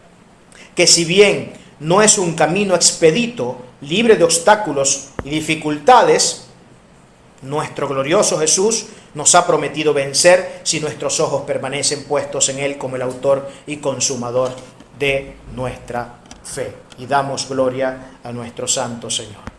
que si bien no es un camino expedito, libre de obstáculos y dificultades, nuestro glorioso Jesús nos ha prometido vencer si nuestros ojos permanecen puestos en Él como el autor y consumador de nuestra fe. Y damos gloria a nuestro santo Señor.